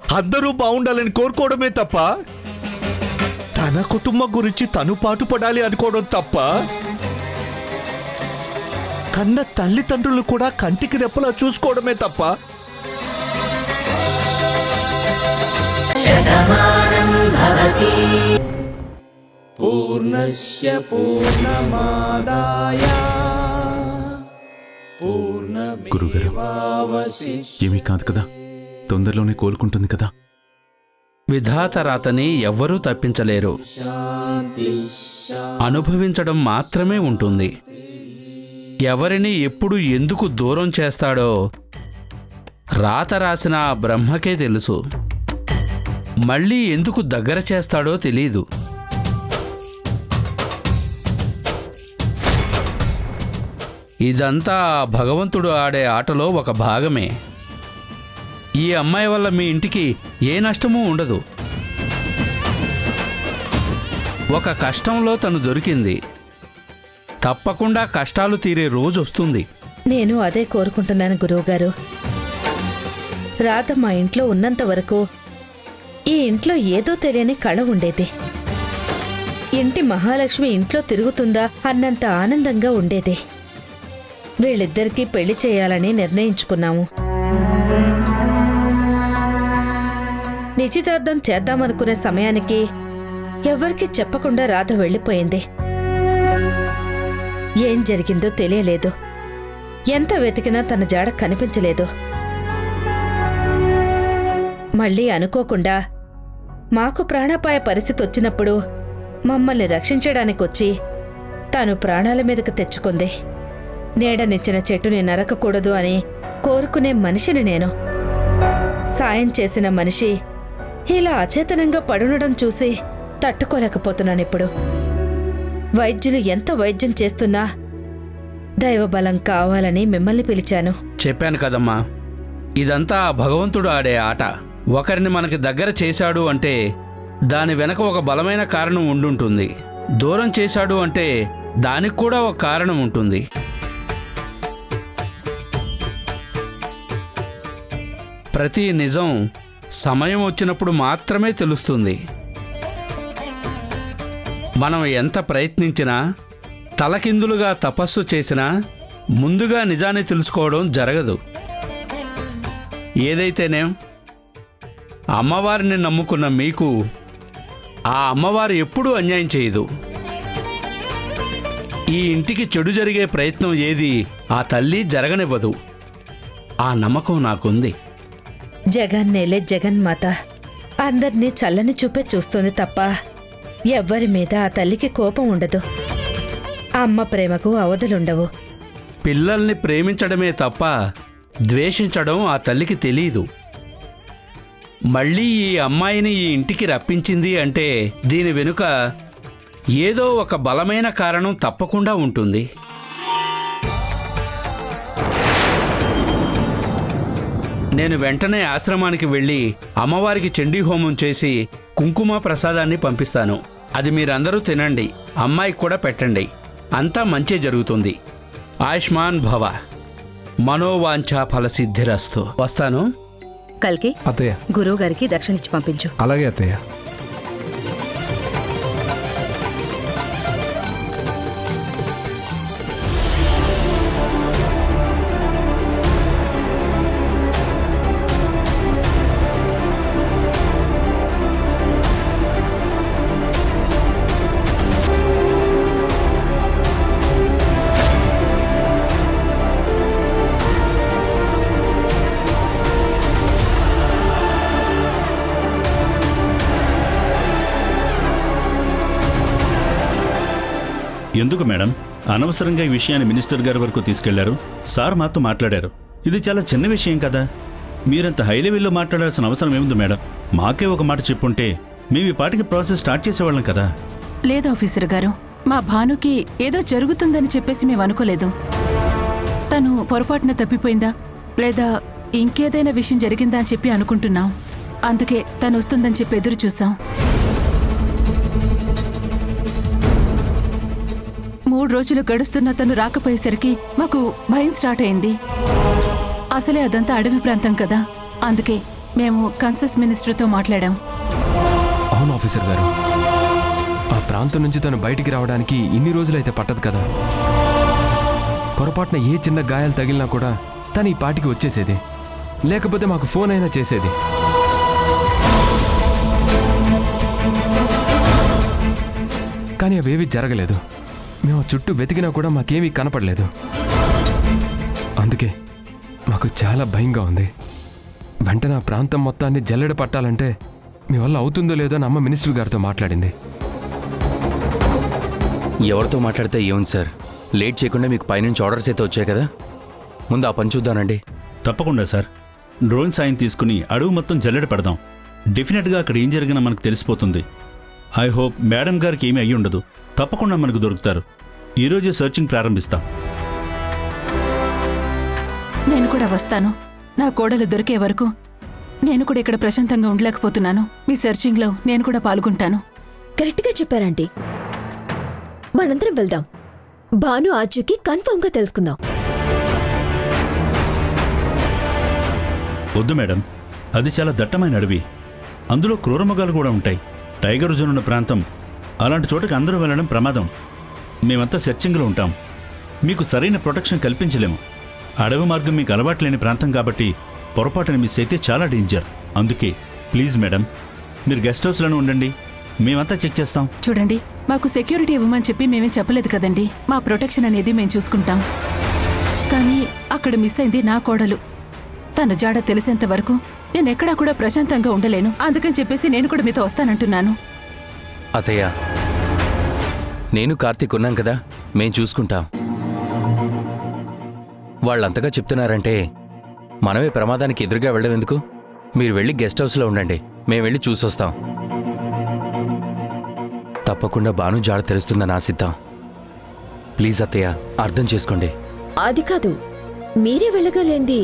[SPEAKER 9] అందరూ బాగుండాలని కోరుకోవడమే తప్ప తన కుటుంబం గురించి తను పాటుపడాలి అనుకోవడం తప్ప కన్న తల్లిదండ్రులు కూడా కంటికి రెప్పలా చూసుకోవడమే తప్ప
[SPEAKER 8] పూర్ణస్య పూర్ణమాదాయ
[SPEAKER 5] గురుగారు, ఏమీ కాదు కదా, తొందరలోనే కోలుకుంటుంది కదా.
[SPEAKER 14] విధాత రాతని ఎవ్వరూ తప్పించలేరు, అనుభవించడం మాత్రమే ఉంటుంది. ఎవరిని ఎప్పుడు ఎందుకు దూరం చేస్తాడో రాత రాసిన ఆ బ్రహ్మకే తెలుసు. మళ్ళీ ఎందుకు దగ్గర చేస్తాడో తెలీదు. ఇదంతా భగవంతుడు ఆడే ఆటలో ఒక భాగమే. ఈ అమ్మాయి వల్ల మీ ఇంటికి ఏ నష్టమూ ఉండదు. ఒక కష్టంలో తను దొరికింది. తప్పకుండా కష్టాలు తీరే రోజు వస్తుంది.
[SPEAKER 2] నేను అదే కోరుకుంటున్నాను గురువుగారు. రాధ మా ఇంట్లో ఉన్నంత వరకు ఈ ఇంట్లో ఏదో తెలియని కళ ఉండేది. ఇంటి మహాలక్ష్మి ఇంట్లో తిరుగుతుందా అన్నంత ఆనందంగా ఉండేది. వీళ్ళిద్దరికీ పెళ్లి చేయాలని నిర్ణయించుకున్నాము. నిశ్చితార్థం చేద్దామనుకునే సమయానికి ఎవరికీ చెప్పకుండా రాధ వెళ్ళిపోయింది. ఏం జరిగిందో తెలియలేదు. ఎంత వెతికినా తన జాడ కనిపించలేదు. మళ్ళీ అనుకోకుండా మాకు ప్రాణాపాయ పరిస్థితి వచ్చినప్పుడు మమ్మల్ని రక్షించడానికొచ్చి తాను ప్రాణాల మీదకు తెచ్చుకుంది. నీడనిచ్చిన చెట్టుని నరకకూడదు అని కోరుకునే మనిషిని నేను. సాయం చేసిన మనిషి ఇలా అచేతనంగా పడునడం చూసి తట్టుకోలేకపోతున్నానిప్పుడు. వైద్యులు ఎంత వైద్యం చేస్తున్నా దైవబలం కావాలని మిమ్మల్ని పిలిచాను.
[SPEAKER 14] చెప్పాను కదమ్మా, ఇదంతా భగవంతుడు ఆడే ఆట. ఒకరిని మనకి దగ్గర చేశాడు అంటే దాని వెనక ఒక బలమైన కారణం ఉండుంటుంది. దూరం చేశాడు అంటే దానికి కూడా ఒక కారణం ఉంటుంది. ప్రతి నిజం సమయం వచ్చినప్పుడు మాత్రమే తెలుస్తుంది. మనం ఎంత ప్రయత్నించినా, తలకిందులుగా తపస్సు చేసినా ముందుగా నిజాన్ని తెలుసుకోవడం జరగదు. ఏదైతేనేం అమ్మవారిని నమ్ముకున్న మీకు ఆ అమ్మవారు ఎప్పుడూ అన్యాయం చేయదు. ఈ ఇంటికి చెడు జరిగే ప్రయత్నం ఏది ఆ తల్లి జరగనివ్వదు. ఆ నమ్మకం నాకుంది.
[SPEAKER 2] జగన్నేలే జగన్మాత అందర్నీ చల్లని చూపే చూస్తుంది తప్ప ఎవ్వరి మీద ఆ తల్లికి కోపం ఉండదు. అమ్మ ప్రేమకు అవధులుండవు.
[SPEAKER 14] పిల్లల్ని ప్రేమించడమే తప్ప ద్వేషించడం ఆ తల్లికి తెలీదు. మళ్ళీ ఈ అమ్మాయిని ఈ ఇంటికి రప్పించింది అంటే దీని వెనుక ఏదో ఒక బలమైన కారణం తప్పకుండా ఉంటుంది. నేను వెంటనే ఆశ్రమానికి వెళ్ళి అమ్మవారికి చండీ హోమం చేసి కుంకుమ ప్రసాదాన్ని పంపిస్తాను. అది మీరందరూ తినండి, అమ్మాయికి కూడా పెట్టండి. అంతా మంచి జరుగుతుంది. ఆయుష్మాన్ భవ, మనోవాంఛా ఫలసిద్ధిరస్తు. వస్తాను.
[SPEAKER 10] కల్కి
[SPEAKER 12] అత్తయ్య.
[SPEAKER 10] గురువు గారికి దక్షిణ ఇచ్చి పంపించు.
[SPEAKER 12] అలాగే అత్తయ్య.
[SPEAKER 5] ఎందుకు మేడం అనవసరంగా ఈ విషయాన్ని మినిస్టర్ గారి వరకు తీసుకెళ్లారు? సార్ మాతో మాట్లాడారు. ఇది చాలా చిన్న విషయం కదా, మీరంత హై లెవెల్లో మాట్లాడాల్సిన అవసరం ఏముంది మేడం? మాకే ఒక మాట చెప్పుంటే మేము ఈ పాటికి ప్రాసెస్ స్టార్ట్ చేసేవాళ్ళం కదా.
[SPEAKER 10] లేదు ఆఫీసర్ గారు, మా భానుకి ఏదో జరుగుతుందని చెప్పేసి మేము అనుకోలేదు. తను పొరపాటున తప్పిపోయిందా లేదా ఇంకేదైనా విషయం జరిగిందా అని చెప్పి అనుకుంటున్నాం. అందుకే తను వస్తుందని చెప్పి ఎదురు చూసాం. 3 రోజులు గడుస్తున్న తను రాకపోయేసరికి మాకు భయం స్టార్ట్ అయింది. అసలే అదంతా అడవి ప్రాంతం కదా, అందుకే మేము కన్సస్ మినిస్టర్తో మాట్లాడాం.
[SPEAKER 1] అవును ఆఫీసర్ గారు, ఆ ప్రాంతం నుంచి తను బయటికి రావడానికి ఇన్ని రోజులైతే పట్టదు కదా. పొరపాటున ఏ చిన్న గాయాలు తగిలినా కూడా తను ఈ పాటికి వచ్చేసేది, లేకపోతే మాకు ఫోన్ అయినా చేసేది. కానీ అవేవీ జరగలేదు. మేము చుట్టూ వెతికినా కూడా మాకేమీ కనపడలేదు. అందుకే మాకు చాలా భయంగా ఉంది. వెంటనే ఆ ప్రాంతం మొత్తాన్ని జల్లెడ పట్టాలంటే మీ వల్ల అవుతుందో లేదో అని అమ్మ మినిస్టర్ గారితో మాట్లాడింది.
[SPEAKER 15] ఎవరితో మాట్లాడితే ఏముంది సార్, లేట్ చేయకుండా మీకు పైనుంచి ఆర్డర్స్ అయితే వచ్చాయి కదా, ముందు ఆ పని చూద్దానండి.
[SPEAKER 5] తప్పకుండా సార్, డ్రోన్ సాయం తీసుకుని అడవి మొత్తం జల్లెడ పడదాం. డెఫినెట్గా అక్కడ ఏం జరిగినా మనకు తెలిసిపోతుంది. ఐ హోప్ మేడం గారికి ఏమీ అయ్యి ఉండదు. తప్పకుండా మనకు దొరుకుతారు. ఈరోజే సర్చింగ్ ప్రారంభిస్తాం.
[SPEAKER 10] నేను కూడా వస్తాను. నా కోడలు దొరికే వరకు నేను కూడా ఇక్కడ ప్రశాంతంగా ఉండలేకపోతున్నాను. మీ సెర్చింగ్లో నేను కూడా పాల్గొంటాను.
[SPEAKER 4] కరెక్ట్గా చెప్పారంటీ. మనందరం వెళ్దాం, భాను ఆచూకీ కన్ఫర్మ్గా తెలుసుకుందాం.
[SPEAKER 5] వద్దు మేడం, అది చాలా దట్టమైన అడవి. అందులో క్రూరమృగాలు కూడా ఉంటాయి. టైగర్ జోన్ ఉన్న ప్రాంతం, అలాంటి చోటకి అందరూ వెళ్ళడం ప్రమాదం. మేమంతా సెర్చింగ్లో ఉంటాం. మీకు సరైన ప్రొటెక్షన్ కల్పించలేము. అడవి మార్గం మీకు అలవాట్లేని ప్రాంతం కాబట్టి పొరపాటున మిస్ అయితే చాలా డేంజర్. అందుకే ప్లీజ్ మేడం, మీరు గెస్ట్ హౌస్లోనే ఉండండి, మేమంతా చెక్ చేస్తాం.
[SPEAKER 10] చూడండి, మాకు సెక్యూరిటీ ఇవ్వమని చెప్పి మేమేం చెప్పలేదు కదండి. మా ప్రొటెక్షన్ అనేది మేము చూసుకుంటాం. కానీ అక్కడ మిస్ అయింది నా కోడలు. తన జాడ తెలిసేంత వరకు నేను ఎక్కడా కూడా ప్రశాంతంగా ఉండలేను. అందుకని చెప్పేసి నేను కూడా మీతో వస్తానంటున్నాను.
[SPEAKER 15] అత్తయ్య, నేను కార్తీక్ ఉన్నాం కదా, మేం చూసుకుంటాం. వాళ్ళంతగా చెప్తున్నారంటే మనమే ప్రమాదానికి ఎదురుగా వెళ్ళడం ఎందుకు? మీరు వెళ్ళి గెస్ట్ హౌస్లో ఉండండి, మేము వెళ్ళి చూసొస్తాం. తప్పకుండా భాను జాడ తెలుస్తుందని ఆశిద్దాం. ప్లీజ్ అత్తయ్య, అర్థం చేసుకోండి.
[SPEAKER 4] అది కాదు, మీరే వెళ్ళగలేంది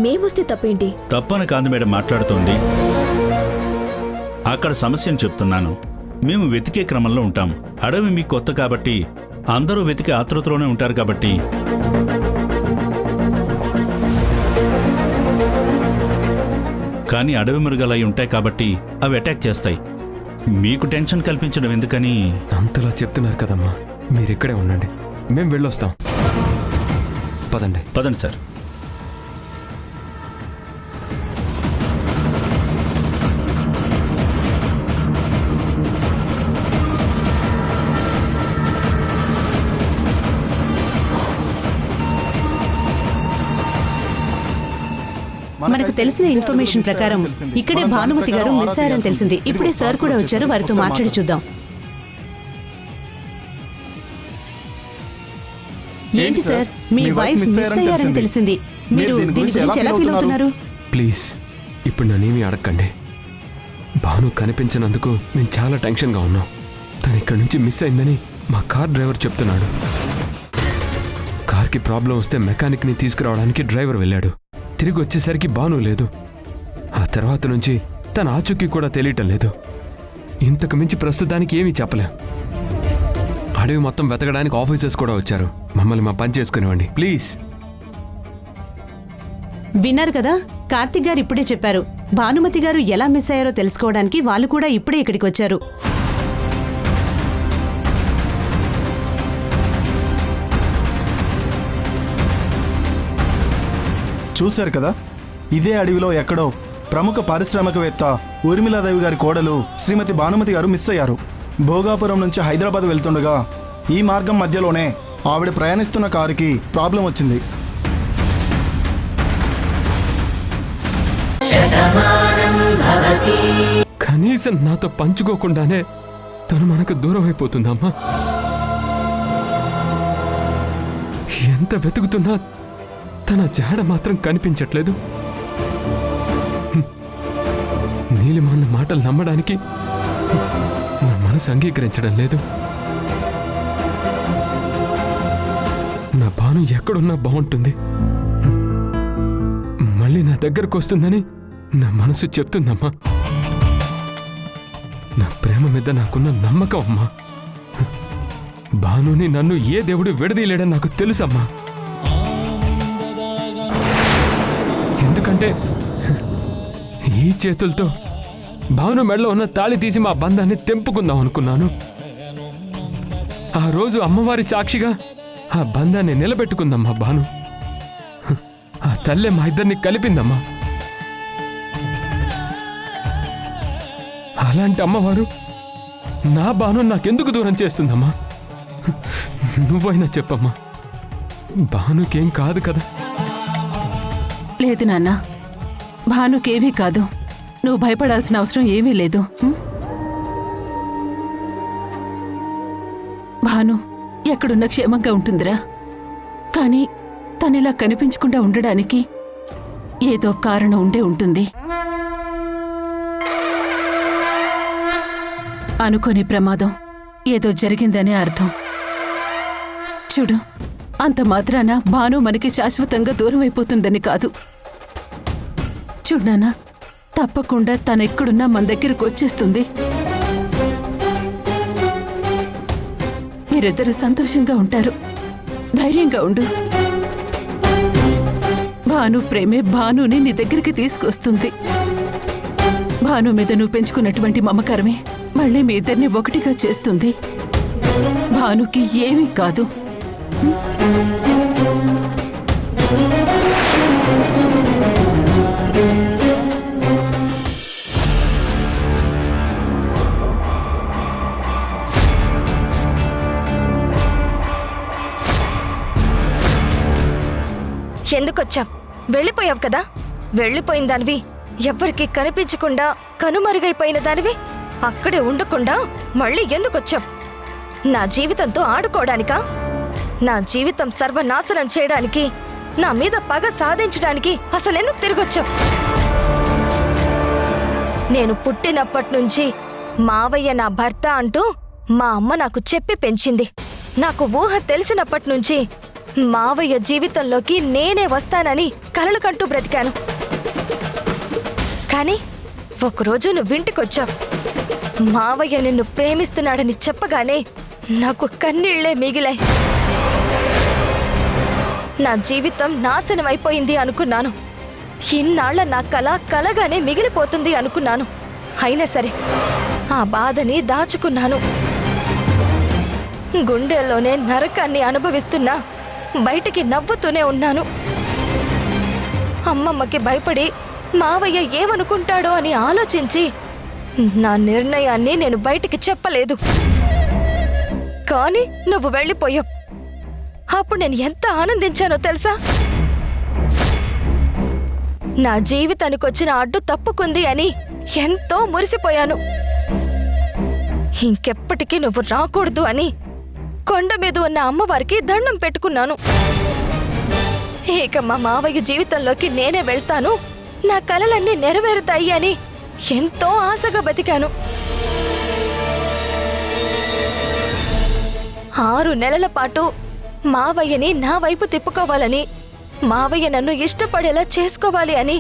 [SPEAKER 4] మేమొస్తే తప్పేంటి?
[SPEAKER 5] తప్పని కాదు మేడం మాట్లాడుతోంది. అక్కడ సమస్యను చెప్తున్నాను. మేము వెతికే క్రమంలో ఉంటాం. అడవి మీకు కొత్త కాబట్టి అందరూ వెతికే ఆతృతలోనే ఉంటారు కాబట్టి కానీ అడవి మృగాలై ఉంటాయి కాబట్టి అవి అటాక్ చేస్తాయి. మీకు టెన్షన్ కల్పించడం ఎందుకని.
[SPEAKER 1] అంతలా చెప్తున్నారు కదమ్మా, మీరిక్కడే ఉండండి, మేము వెళ్ళొస్తాం. పదండి.
[SPEAKER 5] పదండి సార్.
[SPEAKER 2] మనకు తెలిసిన ఇన్ఫర్మేషన్ ప్రకారం ఇక్కడే భానుమతి గారు మిస్ అయ్యారని తెలిసింది. ఇప్పుడే సార్ కూడా వచ్చారు, వారితో మాట్లాడి చూద్దాం. ఏంటి సార్, మీ వైఫ్ మిస్ అయ్యారని తెలిసింది. మీరు దీని గురించి ఎలా ఫీల్ అవుతున్నారు?
[SPEAKER 1] ప్లీజ్ ఇప్పుడు నన్నేమీ అడగండి. భాను కనిపించినందుకు మేము చాలా టెన్షన్గా ఉన్నాం. తను ఇక్కడి నుంచి మిస్ అయిందని మా కార్ డ్రైవర్ చెప్తున్నాడు. కార్కి ప్రాబ్లం వస్తే మెకానిక్ని తీసుకురావడానికి డ్రైవర్ వెళ్ళాడు. తిరిగి వచ్చేసరికి భాను లేదు. ఆ తర్వాత నుంచి తన ఆచూకీ కూడా తెలియటం లేదు. ఇంతకు మించి ప్రస్తుతానికి ఏమీ చెప్పలేం. అడవి మొత్తం వెతకడానికి ఆఫీసర్స్ కూడా వచ్చారు. మమ్మల్ని మా పని చేసుకునివ్వండి ప్లీజ్.
[SPEAKER 10] విన్నారు కదా, కార్తిక్ గారు ఇప్పుడే చెప్పారు. భానుమతి గారు ఎలా మిస్ అయ్యారో తెలుసుకోవడానికి వాళ్ళు కూడా ఇప్పుడే ఇక్కడికి వచ్చారు.
[SPEAKER 16] చూశారు కదా, ఇదే అడవిలో ఎక్కడో ప్రముఖ పారిశ్రామికవేత్త ఊర్మిళాదేవి గారి కోడలు శ్రీమతి భానుమతి గారు మిస్ అయ్యారు. భోగాపురం నుంచి హైదరాబాద్ వెళ్తుండగా ఈ మార్గం మధ్యలోనే ఆవిడ ప్రయాణిస్తున్న కారుకి ప్రాబ్లం వచ్చింది.
[SPEAKER 1] కనీసం నాతో పంచుకోకుండానే తను మనకు దూరం అయిపోతుందమ్మా. ఎంత వెతుకుతున్నా తన జాడ మాత్రం కనిపించట్లేదు. నీలిమన్న మాటలు నమ్మడానికి నా మనసు అంగీకరించడం లేదు. నా భాను ఎక్కడున్నా బాగుంటుంది, మళ్ళీ నా దగ్గరకు వస్తుందని నా మనసు చెప్తుందమ్మా. నా ప్రేమ మీద నాకున్న నమ్మకం అమ్మా. భానుని నన్ను ఏ దేవుడు విడదీయలేడని నాకు తెలుసమ్మా. ఎందుకంటే ఈ చేతులతో భాను మెడలో ఉన్న తాళి తీసి మా బంధాన్ని తెంపుకుందాం అనుకున్నాను. ఆ రోజు అమ్మవారి సాక్షిగా ఆ బంధాన్ని నిలబెట్టుకుందమ్మా భాను. ఆ తల్లే మా ఇద్దరిని కలిపిందమ్మా. అలాంటి అమ్మవారు నా భాను నాకెందుకు దూరం చేస్తుందమ్మా? నువ్వైనా చెప్పమ్మా, భానుకేం కాదు కదా?
[SPEAKER 10] లేదు నాన్న, భానుకేమీ కాదు. నువ్వు భయపడాల్సిన అవసరం ఏమీ లేదు. భాను ఎక్కడున్నా క్షేమంగా ఉంటుందిరా. కానీ తనిలా కనిపించకుండా ఉండడానికి ఏదో కారణం ఉండే ఉంటుంది. అనుకోని ప్రమాదం ఏదో జరిగిందనే అర్థం. చూడు, అంత మాత్రాన భాను మనకి శాశ్వతంగా దూరం అయిపోతుందని కాదు. చూడనా, తప్పకుండా తనెక్కడున్నా మన దగ్గరకు వచ్చేస్తుంది. మీరిద్దరూ సంతోషంగా ఉంటారు. ధైర్యంగా ఉండు. భాను ప్రేమే భానుని నీ దగ్గరికి తీసుకొస్తుంది. భాను మీద నువ్వు పెంచుకున్నటువంటి మమకారమే మళ్ళీ మీ ఇద్దరిని ఒకటిగా చేస్తుంది. భానుకి ఏమీ కాదు.
[SPEAKER 17] ఎందుకొచ్చావు? వెళ్ళిపోయావు కదా. వెళ్ళిపోయిన దానివి, ఎవ్వరికి కనిపించకుండా కనుమరుగైపోయిన దానివి, అక్కడే ఉండకుండా మళ్ళీ ఎందుకొచ్చావు? నా జీవితంతో ఆడుకోవడానికా? నా జీవితం సర్వనాశనం చేయడానికి, నా మీద పగ సాధించడానికి అసలెందుకు తిరిగొచ్చావు? నేను పుట్టినప్పటి నుంచి మావయ్య నా భర్త అంటూ మా అమ్మ నాకు చెప్పి పెంచింది. నాకు ఊహ తెలిసినప్పటి నుంచి మావయ్య జీవితంలోకి నేనే వస్తానని కలలు కంటూ బ్రతికాను. కానీ ఒకరోజు నువ్వింటికొచ్చావు. మావయ్య నిన్ను ప్రేమిస్తున్నాడని చెప్పగానే నాకు కన్నీళ్లే మిగిలాయి. నా జీవితం నాశనం అయిపోయింది అనుకున్నాను. ఇన్నాళ్ల నా కల కలగానే మిగిలిపోతుంది అనుకున్నాను. అయినా సరే ఆ బాధని దాచుకున్నాను. గుండెల్లోనే నరకాన్ని అనుభవిస్తున్నా బయటికి నవ్వుతూనే ఉన్నాను. అమ్మమ్మకి భయపడి మావయ్య ఏమనుకుంటాడో అని ఆలోచించి నా నిర్ణయాన్ని నేను బయటికి చెప్పలేదు. కానీ నువ్వు వెళ్ళిపోయావు. అప్పుడు నేను ఎంత ఆనందించానో తెలుసా? నా జీవితానికి వచ్చిన అడ్డు తప్పుకుంది అని ఎంతో మురిసిపోయాను. ఇంకెప్పటికీ నువ్వు రాకూడదు అని కొండ మీద ఉన్న అమ్మవారికి దండం పెట్టుకున్నాను. ఇక మా మావయ్య జీవితంలోకి నేనే వెళ్తాను, నా కలలన్నీ నెరవేరుతాయి అని ఎంతో ఆశగా బతికాను. 6 నెలల పాటు మావయ్యని నా వైపు తిప్పుకోవాలని, మావయ్య నన్ను ఇష్టపడేలా చేసుకోవాలి అని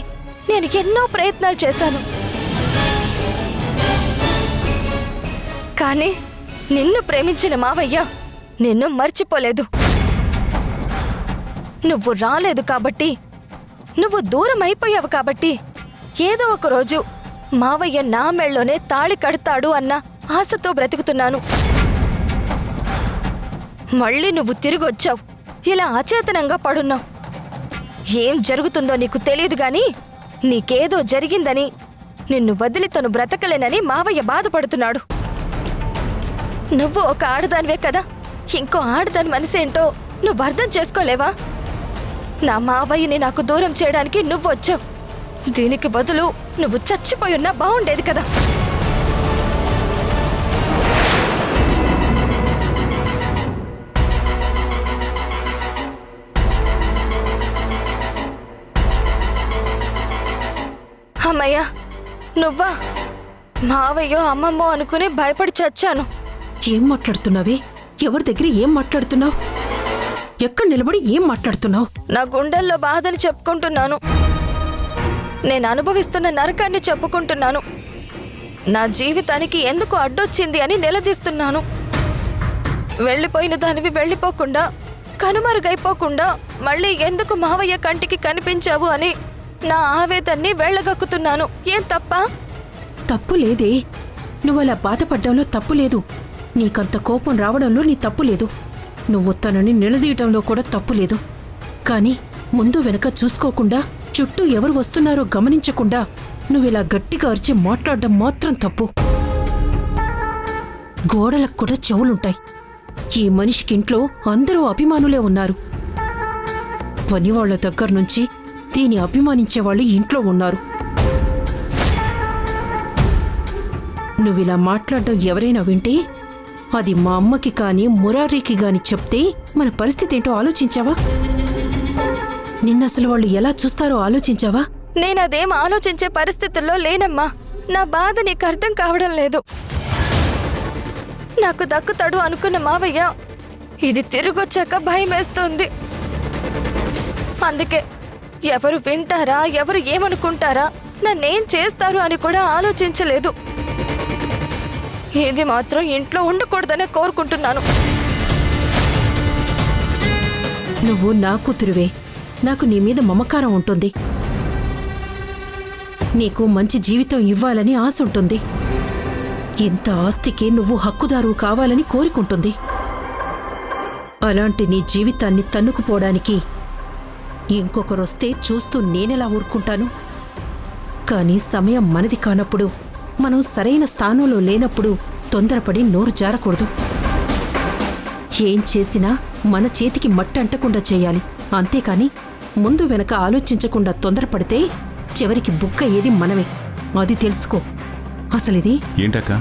[SPEAKER 17] నేను ఎన్నో ప్రయత్నాలు చేశాను. కానీ నిన్ను ప్రేమించిన మావయ్య నిన్ను మర్చిపోలేదు. నువ్వు రాలేదు కాబట్టి, నువ్వు దూరం అయిపోయావు కాబట్టి ఏదో ఒక రోజు మావయ్య నా మెళ్ళలోనే తాళి కడతాడు అన్న ఆశతో బ్రతుకుతున్నాను. మళ్ళీ నువ్వు తిరిగొచ్చావు, ఇలా అచేతనంగా పడున్నావు. ఏం జరుగుతుందో నీకు తెలియదు గాని నీకేదో జరిగిందని, నిన్ను వదిలి తను బ్రతకలేనని మావయ్య బాధపడుతున్నాడు. నువ్వు ఒక ఆడదానివే కదా, ఇంకో ఆడదాని మనసేంటో నువ్వు అర్థం చేసుకోలేవా? నా మావయ్యని నాకు దూరం చేయడానికి నువ్వు వచ్చావు. దీనికి బదులు నువ్వు చచ్చిపోయున్నా బాగుండేది కదా. అమ్మయ్యా, నువ్వా? మావయ్యో అమ్మమ్మో అనుకుని భయపడి చచ్చాను.
[SPEAKER 10] ఏం మాట్లాడుతున్నావే? ఎవరి దగ్గర ఏం మాట్లాడుతున్నావు? ఎక్కడ నిలబడి ఏం మాట్లాడుతున్నావు?
[SPEAKER 17] నా గుండెల్లో బాధని చెప్పుకుంటున్నాను. నేను అనుభవిస్తున్న నరకాన్ని చెప్పుకుంటున్నాను. నా జీవితానికి ఎందుకు అడ్డొచ్చింది అని నిలదీస్తున్నాను. వెళ్ళిపోయిన దానివి వెళ్ళిపోకుండా, కనుమరుగైపోకుండా మళ్ళీ ఎందుకు మావయ్య కంటికి కనిపించావు అని నా ఆవేదన్ని వెళ్ళగక్కుతున్నాను. ఏం తప్ప?
[SPEAKER 10] తప్పు లేదే. నువ్వలా బాధపడ్డంలో తప్పు లేదు. నీకంత కోపం రావడంలో నీ తప్పు లేదు. నువ్వు తనని నిలదీయటంలో కూడా తప్పు లేదు. కాని ముందు వెనక చూసుకోకుండా, చుట్టూ ఎవరు వస్తున్నారో గమనించకుండా నువ్విలా గట్టిగా అరిచి మాట్లాడడం మాత్రం తప్పు. గోడలకు కూడా చెవులుంటాయి. ఈ మనిషికింట్లో అందరూ అభిమానులే ఉన్నారు. పనివాళ్ల దగ్గర నుంచి దీన్ని అభిమానించేవాళ్ళు ఇంట్లో ఉన్నారు. నువ్విలా మాట్లాడడం ఎవరైనా వింటే, అది మా అమ్మకి కాని మురారికి గాని చెప్తే మన పరిస్థితి ఏంటో ఆలోచించావా? నిన్నసలు వాళ్ళు ఎలా చూస్తారో ఆలోచించావా?
[SPEAKER 17] నేనదేం ఆలోచించే పరిస్థితుల్లో లేనమ్మా. నా బాధ నీకు అర్థం కావడం లేదు. నాకు దక్కుతాడు అనుకున్న మావయ్య ఇది తిరిగొచ్చాక భయమేస్తోంది. అందుకే ఎవరు వింటారా, ఎవరు ఏమనుకుంటారా, నన్నేం చేస్తారు అని కూడా ఆలోచించలేదు. ఇది మాత్రం ఇంట్లో ఉండకూడదనే కోరుకుంటున్నాను.
[SPEAKER 10] నువ్వు నా కూతురువే. నాకు నీ మీద మమకారం ఉంటుంది. నీకు మంచి జీవితం ఇవ్వాలని ఆశ ఉంటుంది. ఇంత ఆస్తికి నువ్వు హక్కుదారు కావాలని కోరుకుంటుంది. అలాంటి నీ జీవితాన్ని తన్నుకుపోవడానికి ఇంకొకరొస్తే చూస్తూ నేనెలా ఊరుకుంటాను? కానీ సమయం మనది కానప్పుడు, మనం సరైన స్థానంలో లేనప్పుడు తొందరపడి నోరు జారకూడదు. ఏం చేసినా మన చేతికి మట్టి అంటకుండా చేయాలి. అంతేకాని ముందు వెనక ఆలోచించకుండా తొందరపడితే చివరికి బుక్క ఏది మనమే. అది తెలుసుకో. అసలిది
[SPEAKER 5] ఏంటక్క,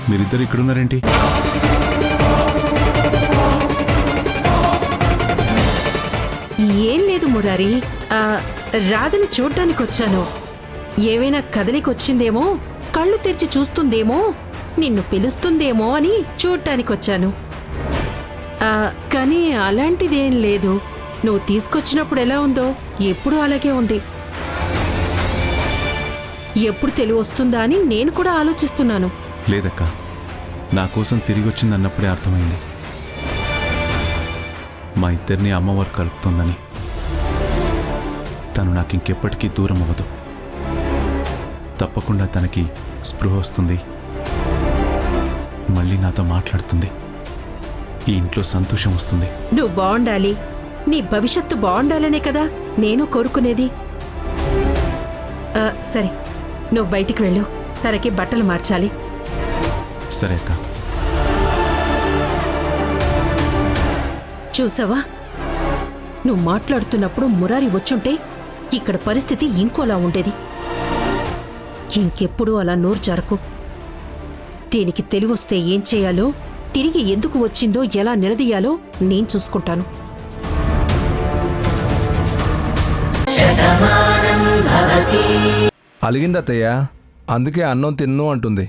[SPEAKER 5] మీరిద్దరు ఇక్కడున్నారేంటి?
[SPEAKER 10] ఏం లేదు మురారి, రాధని చూడ్డానికొచ్చాను. ఏవైనా కదలికొచ్చిందేమో, కళ్ళు తెరిచి చూస్తుందేమో, నిన్ను పిలుస్తుందేమో అని చూడ్డానికొచ్చాను. కానీ అలాంటిదేం లేదు. నువ్వు తీసుకొచ్చినప్పుడు ఎలా ఉందో ఎప్పుడూ అలాగే ఉంది. ఎప్పుడు తెలివి వస్తుందా అని నేను కూడా ఆలోచిస్తున్నాను.
[SPEAKER 5] లేదక్క, నా కోసం తిరిగి వచ్చిందన్నప్పుడే అర్థమైంది మా ఇద్దరిని అమ్మవారు కలుపుతుందని. తను నాకు ఇంకెప్పటికీ దూరం అవ్వదు. తప్పకుండా తనకి స్పృహ వస్తుంది, మళ్ళీ నాతో మాట్లాడుతుంది, ఈ ఇంట్లో సంతోషం వస్తుంది.
[SPEAKER 10] నువ్వు బాగుండాలి, నీ భవిష్యత్తు బాగుండాలనే కదా నేను కోరుకునేది. సరే, నువ్వు బయటికి వెళ్ళు. తనకి బట్టలు మార్చాలి.
[SPEAKER 5] సరే అక్క.
[SPEAKER 10] చూసావా, నువ్వు మాట్లాడుతున్నప్పుడు మురారి వచ్చుంటే ఇక్కడ పరిస్థితి ఇంకోలా ఉండేది. ఇంకెప్పుడు అలా నోరు జారకు. దీనికి తెలివొస్తే ఏం చేయాలో, తిరిగి ఎందుకు వచ్చిందో ఎలా నిలదీయాలో నేను చూసుకుంటాను.
[SPEAKER 18] అలిగిందత్తయ్య, అందుకే అన్నం తిన్ను అంటుంది.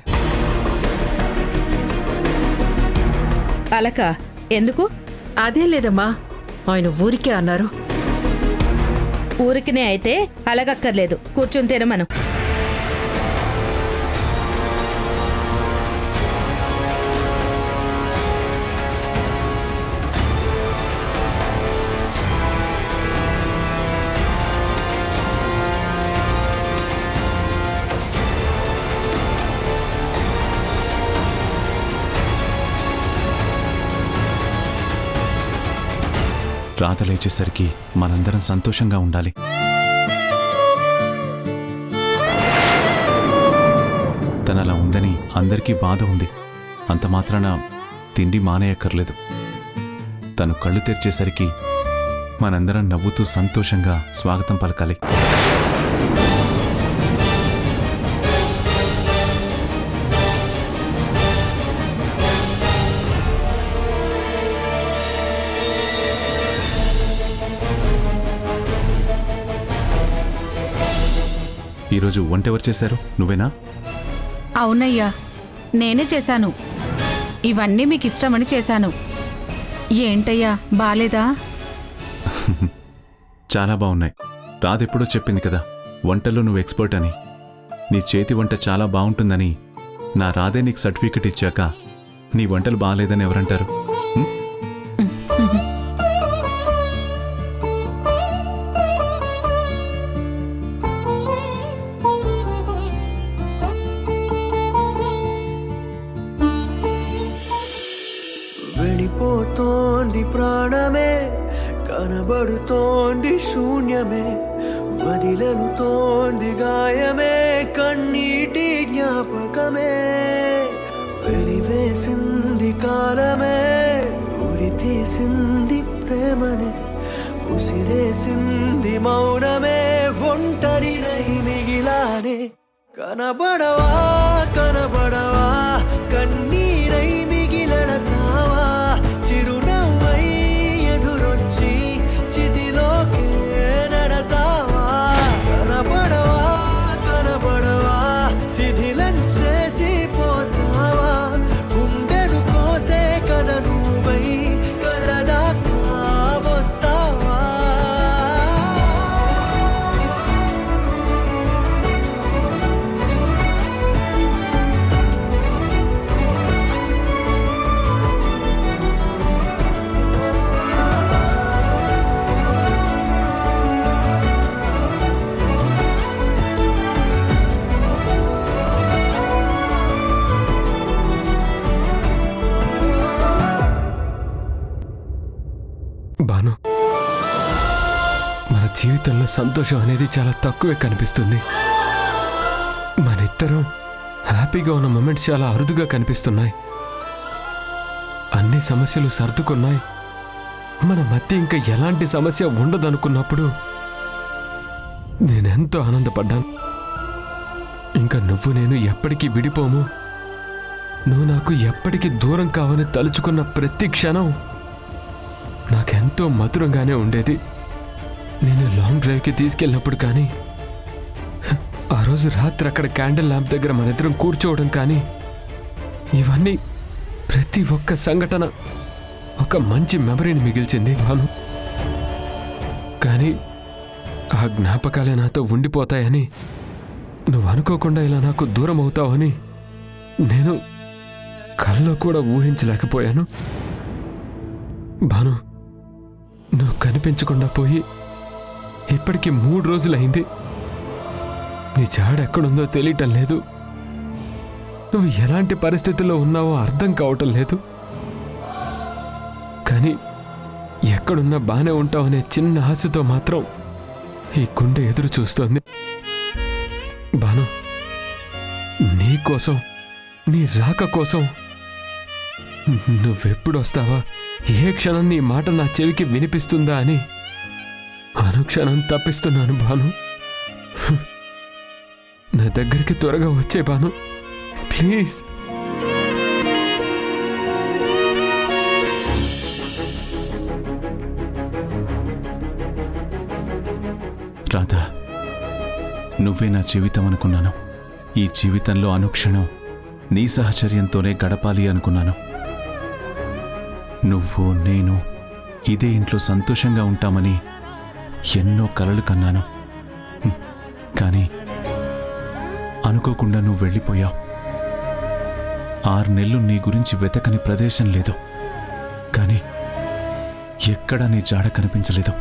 [SPEAKER 2] అలక ఎందుకు?
[SPEAKER 10] అదేం లేదమ్మా, ఆయన ఊరికే అన్నారు.
[SPEAKER 2] ఊరికినే అయితే అలగక్కర్లేదు, కూర్చుని తినమను.
[SPEAKER 5] రాధ లేచేసరికి మనందరం సంతోషంగా ఉండాలి. తనలా ఉందని అందరికీ బాధ ఉంది. అంత మాత్రాన తిండి మానేయక్కర్లేదు. తను కళ్ళు తెరిచేసరికి మనందరం నవ్వుతూ సంతోషంగా స్వాగతం పలకాలి. ఈరోజు వంట ఎవరు చేశారు? నువ్వేనా?
[SPEAKER 2] అవునయ్యా, నేనే చేశాను. ఇవన్నీ మీకు ఇష్టమని చేశాను. ఏంటయ్యా, బాలేదా?
[SPEAKER 5] చాలా బాగున్నాయి. రాధెప్పుడో చెప్పింది కదా, వంటల్లో నువ్వు ఎక్స్పర్ట్ అని. నీ చేతి వంట చాలా బాగుంటుందని నా రాధే నీకు సర్టిఫికెట్ ఇచ్చాక నీ వంటలు బాగాలేదని ఎవరంటారు?
[SPEAKER 8] వెళ్ళిపోతోంది ప్రాణమే, కనబడుతోంది శూన్యమే, వదిలనుతోంది గాయమే, కన్నీటి జ్ఞాపకమే, వెలివేసింది కాలమే, ఉరి తీసింది ప్రేమనే, ఉసిరేసింది మౌనమే, ఒంటరినై మిగిలానే. కనబడవా కనబడవా కన్నీరై మిగిలడతావా, చిరునవ్వై ఎదురొచ్చి చితిలోకే నడతావా. కనబడవా కనబడవా శిథిలం చేసి పోతావా, గుండెను కోసే కథ నువ్వై కడదాకా వస్తావా.
[SPEAKER 1] భాను, మన జీవితంలో సంతోషం అనేది చాలా తక్కువే కనిపిస్తుంది. మనిద్దరం హ్యాపీగా ఉన్న మొమెంట్స్ చాలా అరుదుగా కనిపిస్తున్నాయి. అన్ని సమస్యలు సర్దుకున్నాయి. మన మధ్య ఇంకా ఎలాంటి సమస్య ఉండదనుకున్నప్పుడు నేనెంతో ఆనందపడ్డాను. ఇంకా నువ్వు నేను ఎప్పటికీ విడిపోము, నువ్వు నాకు ఎప్పటికీ దూరం కావని తలుచుకున్న ప్రతి క్షణం నాకెంతో మధురంగానే ఉండేది. నేను లాంగ్ డ్రైవ్కి తీసుకెళ్ళినప్పుడు కానీ, ఆ రోజు రాత్రి అక్కడ క్యాండిల్ ల్యాంప్ దగ్గర మన ఇద్దరం కూర్చోవడం కానీ, ఇవన్నీ ప్రతి ఒక్క సంఘటన ఒక మంచి మెమరీని మిగిల్చింది భాను. కానీ ఆ జ్ఞాపకాలే నాతో ఉండిపోతాయని, నువ్వు అనుకోకుండా ఇలా నాకు దూరం అవుతావని నేను కల్లో కూడా ఊహించలేకపోయాను. భాను, నువ్వు కనిపించకుండా పోయి ఇప్పటికి 3 రోజులైంది. నీ జాడ ఎక్కడుందో తెలియటం లేదు. నువ్వు ఎలాంటి పరిస్థితుల్లో ఉన్నావో అర్థం కావటం లేదు. కానీ ఎక్కడున్నా బానే ఉంటావనే చిన్న ఆశతో మాత్రం ఈ గుండె ఎదురు చూస్తోంది. భాను, నీ కోసం, నీ రాక కోసం నువ్వెప్పుడు వస్తావా, ఏ క్షణం నీ మాట నా చెవికి వినిపిస్తుందా అని అనుక్షణం తప్పిస్తున్నాను భాను. నా దగ్గరికి త్వరగా వచ్చే భాను, ప్లీజ్.
[SPEAKER 5] రాధా, నువ్వే నా జీవితం అనుకున్నాను. ఈ జీవితంలో అనుక్షణం నీ సహచర్యంతోనే గడపాలి అనుకున్నాను. నువ్వు నేను ఇదే ఇంట్లో సంతోషంగా ఉంటామని ఎన్నో కలలు కన్నాను. కానీ అనుకోకుండా నువ్వు వెళ్ళిపోయావు. 6 నెలలు నీ గురించి వెతకని ప్రదేశం లేదు. కానీ ఎక్కడా నీ జాడ కనిపించలేదు.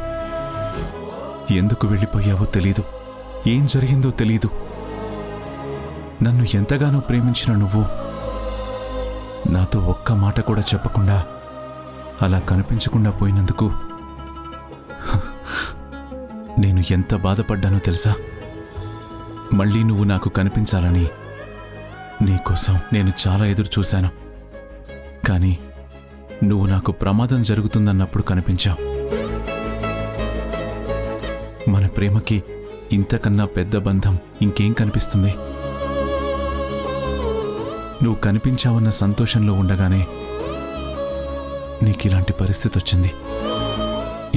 [SPEAKER 5] ఎందుకు వెళ్ళిపోయావో తెలీదు, ఏం జరిగిందో తెలీదు. నన్ను ఎంతగానో ప్రేమించిన నువ్వు నాతో ఒక్క మాట కూడా చెప్పకుండా అలా కనిపించకుండా పోయినందుకు నేను ఎంత బాధపడ్డానో తెలుసా? మళ్ళీ నువ్వు నాకు కనిపించాలని నీకోసం నేను చాలా ఎదురు చూశాను. కానీ నువ్వు నాకు ప్రమాదం జరుగుతుందన్నప్పుడు కనిపించావు. మన ప్రేమకి ఇంతకన్నా పెద్ద బంధం ఇంకేం కనిపిస్తుంది? నువ్వు కనిపించావన్న సంతోషంలో ఉండగానే నీకిలాంటి పరిస్థితి వచ్చింది.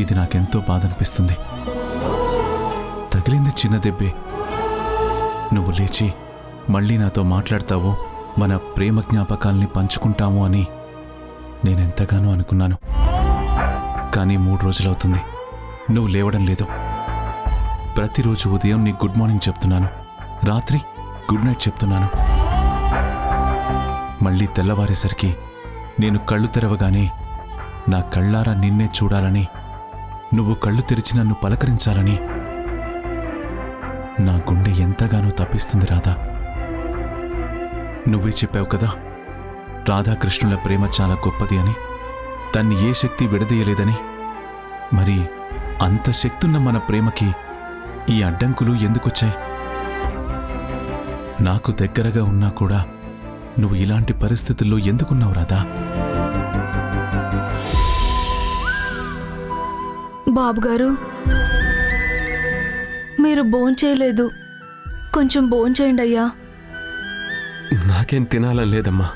[SPEAKER 5] ఇది నాకెంతో బాధ అనిపిస్తుంది. తగిలింది చిన్న దెబ్బే. నువ్వు లేచి మళ్ళీ నాతో మాట్లాడతావో, మన ప్రేమ జ్ఞాపకాల్ని పంచుకుంటాము అని నేనెంతగానో అనుకున్నాను. కానీ 3 రోజులవుతుంది, నువ్వు లేవడం లేదు. ప్రతిరోజు ఉదయం నీకు గుడ్ మార్నింగ్ చెప్తున్నాను, రాత్రి గుడ్ నైట్ చెప్తున్నాను. మళ్ళీ తెల్లవారేసరికి నేను కళ్ళు తెరవగానే నా కళ్ళారా నిన్నే చూడాలని, నువ్వు కళ్ళు తెరిచి నన్ను పలకరించాలని నా గుండె ఎంతగానో తప్పిస్తుంది రాధా. నువ్వే చెప్పావు కదా, రాధాకృష్ణుల ప్రేమ చాలా గొప్పది అని, దాన్ని ఏ శక్తి విడదీయలేదని. మరి అంత శక్తున్న మన ప్రేమకి ఈ అడ్డంకులు ఎందుకొచ్చాయి? నాకు దగ్గరగా ఉన్నా కూడా నువ్వు ఇలాంటి పరిస్థితుల్లో ఎందుకున్నావు రాధా?
[SPEAKER 4] బాబుగారు, మీరు భోంచేయలేదు, కొంచెం భోంచేయండి అయ్యా.
[SPEAKER 1] నాకేం తినాలని లేదమ్మా,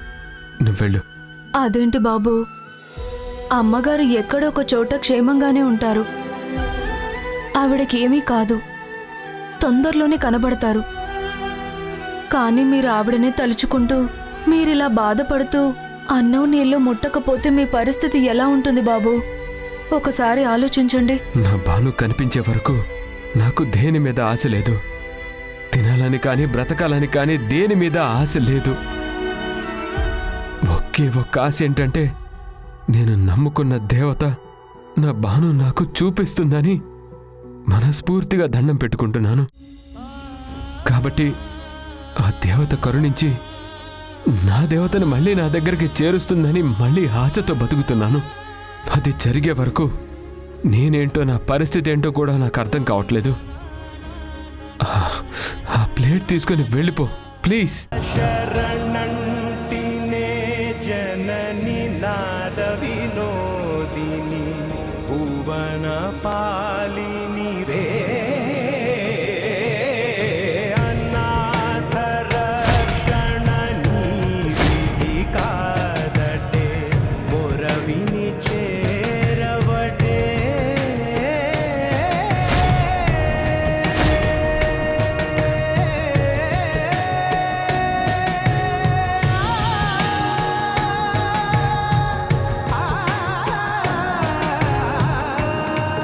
[SPEAKER 1] నువ్వెళ్ళు.
[SPEAKER 4] అదేంటి బాబు, అమ్మగారు ఎక్కడో ఒక చోట క్షేమంగానే ఉంటారు. ఆవిడకి ఏమీ కాదు, తొందరలోనే కనబడతారు. కానీ మీరు ఆవిడనే తలుచుకుంటూ మీరిలా బాధపడుతూ అన్నం నీళ్ళు ముట్టకపోతే మీ పరిస్థితి ఎలా ఉంటుంది బాబు? ఒకసారి ఆలోచించండి.
[SPEAKER 1] నా భాను కనిపించే వరకు నాకు దేని మీద ఆశ లేదు. తినాలని కానీ బ్రతకాలని కానీ దేని మీద ఆశ లేదు. ఒకే ఒక్క ఆశ ఏంటంటే, నేను నమ్ముకున్న దేవత నా భాను నాకు చూపిస్తుందని మనస్ఫూర్తిగా దండం పెట్టుకుంటున్నాను. కాబట్టి ఆ దేవత కరుణించి నా దేవతను మళ్ళీ నా దగ్గరికి చేరుస్తుందని మళ్ళీ ఆశతో బతుకుతున్నాను. అది జరిగే వరకు నేనేంటో, నా పరిస్థితి ఏంటో కూడా నాకు అర్థం కావట్లేదు. ఆ ప్లేట్ తీసుకొని వెళ్ళిపో ప్లీజ్.
[SPEAKER 8] శరణంటినే జనని నాద వినోదిని భువన పాలిని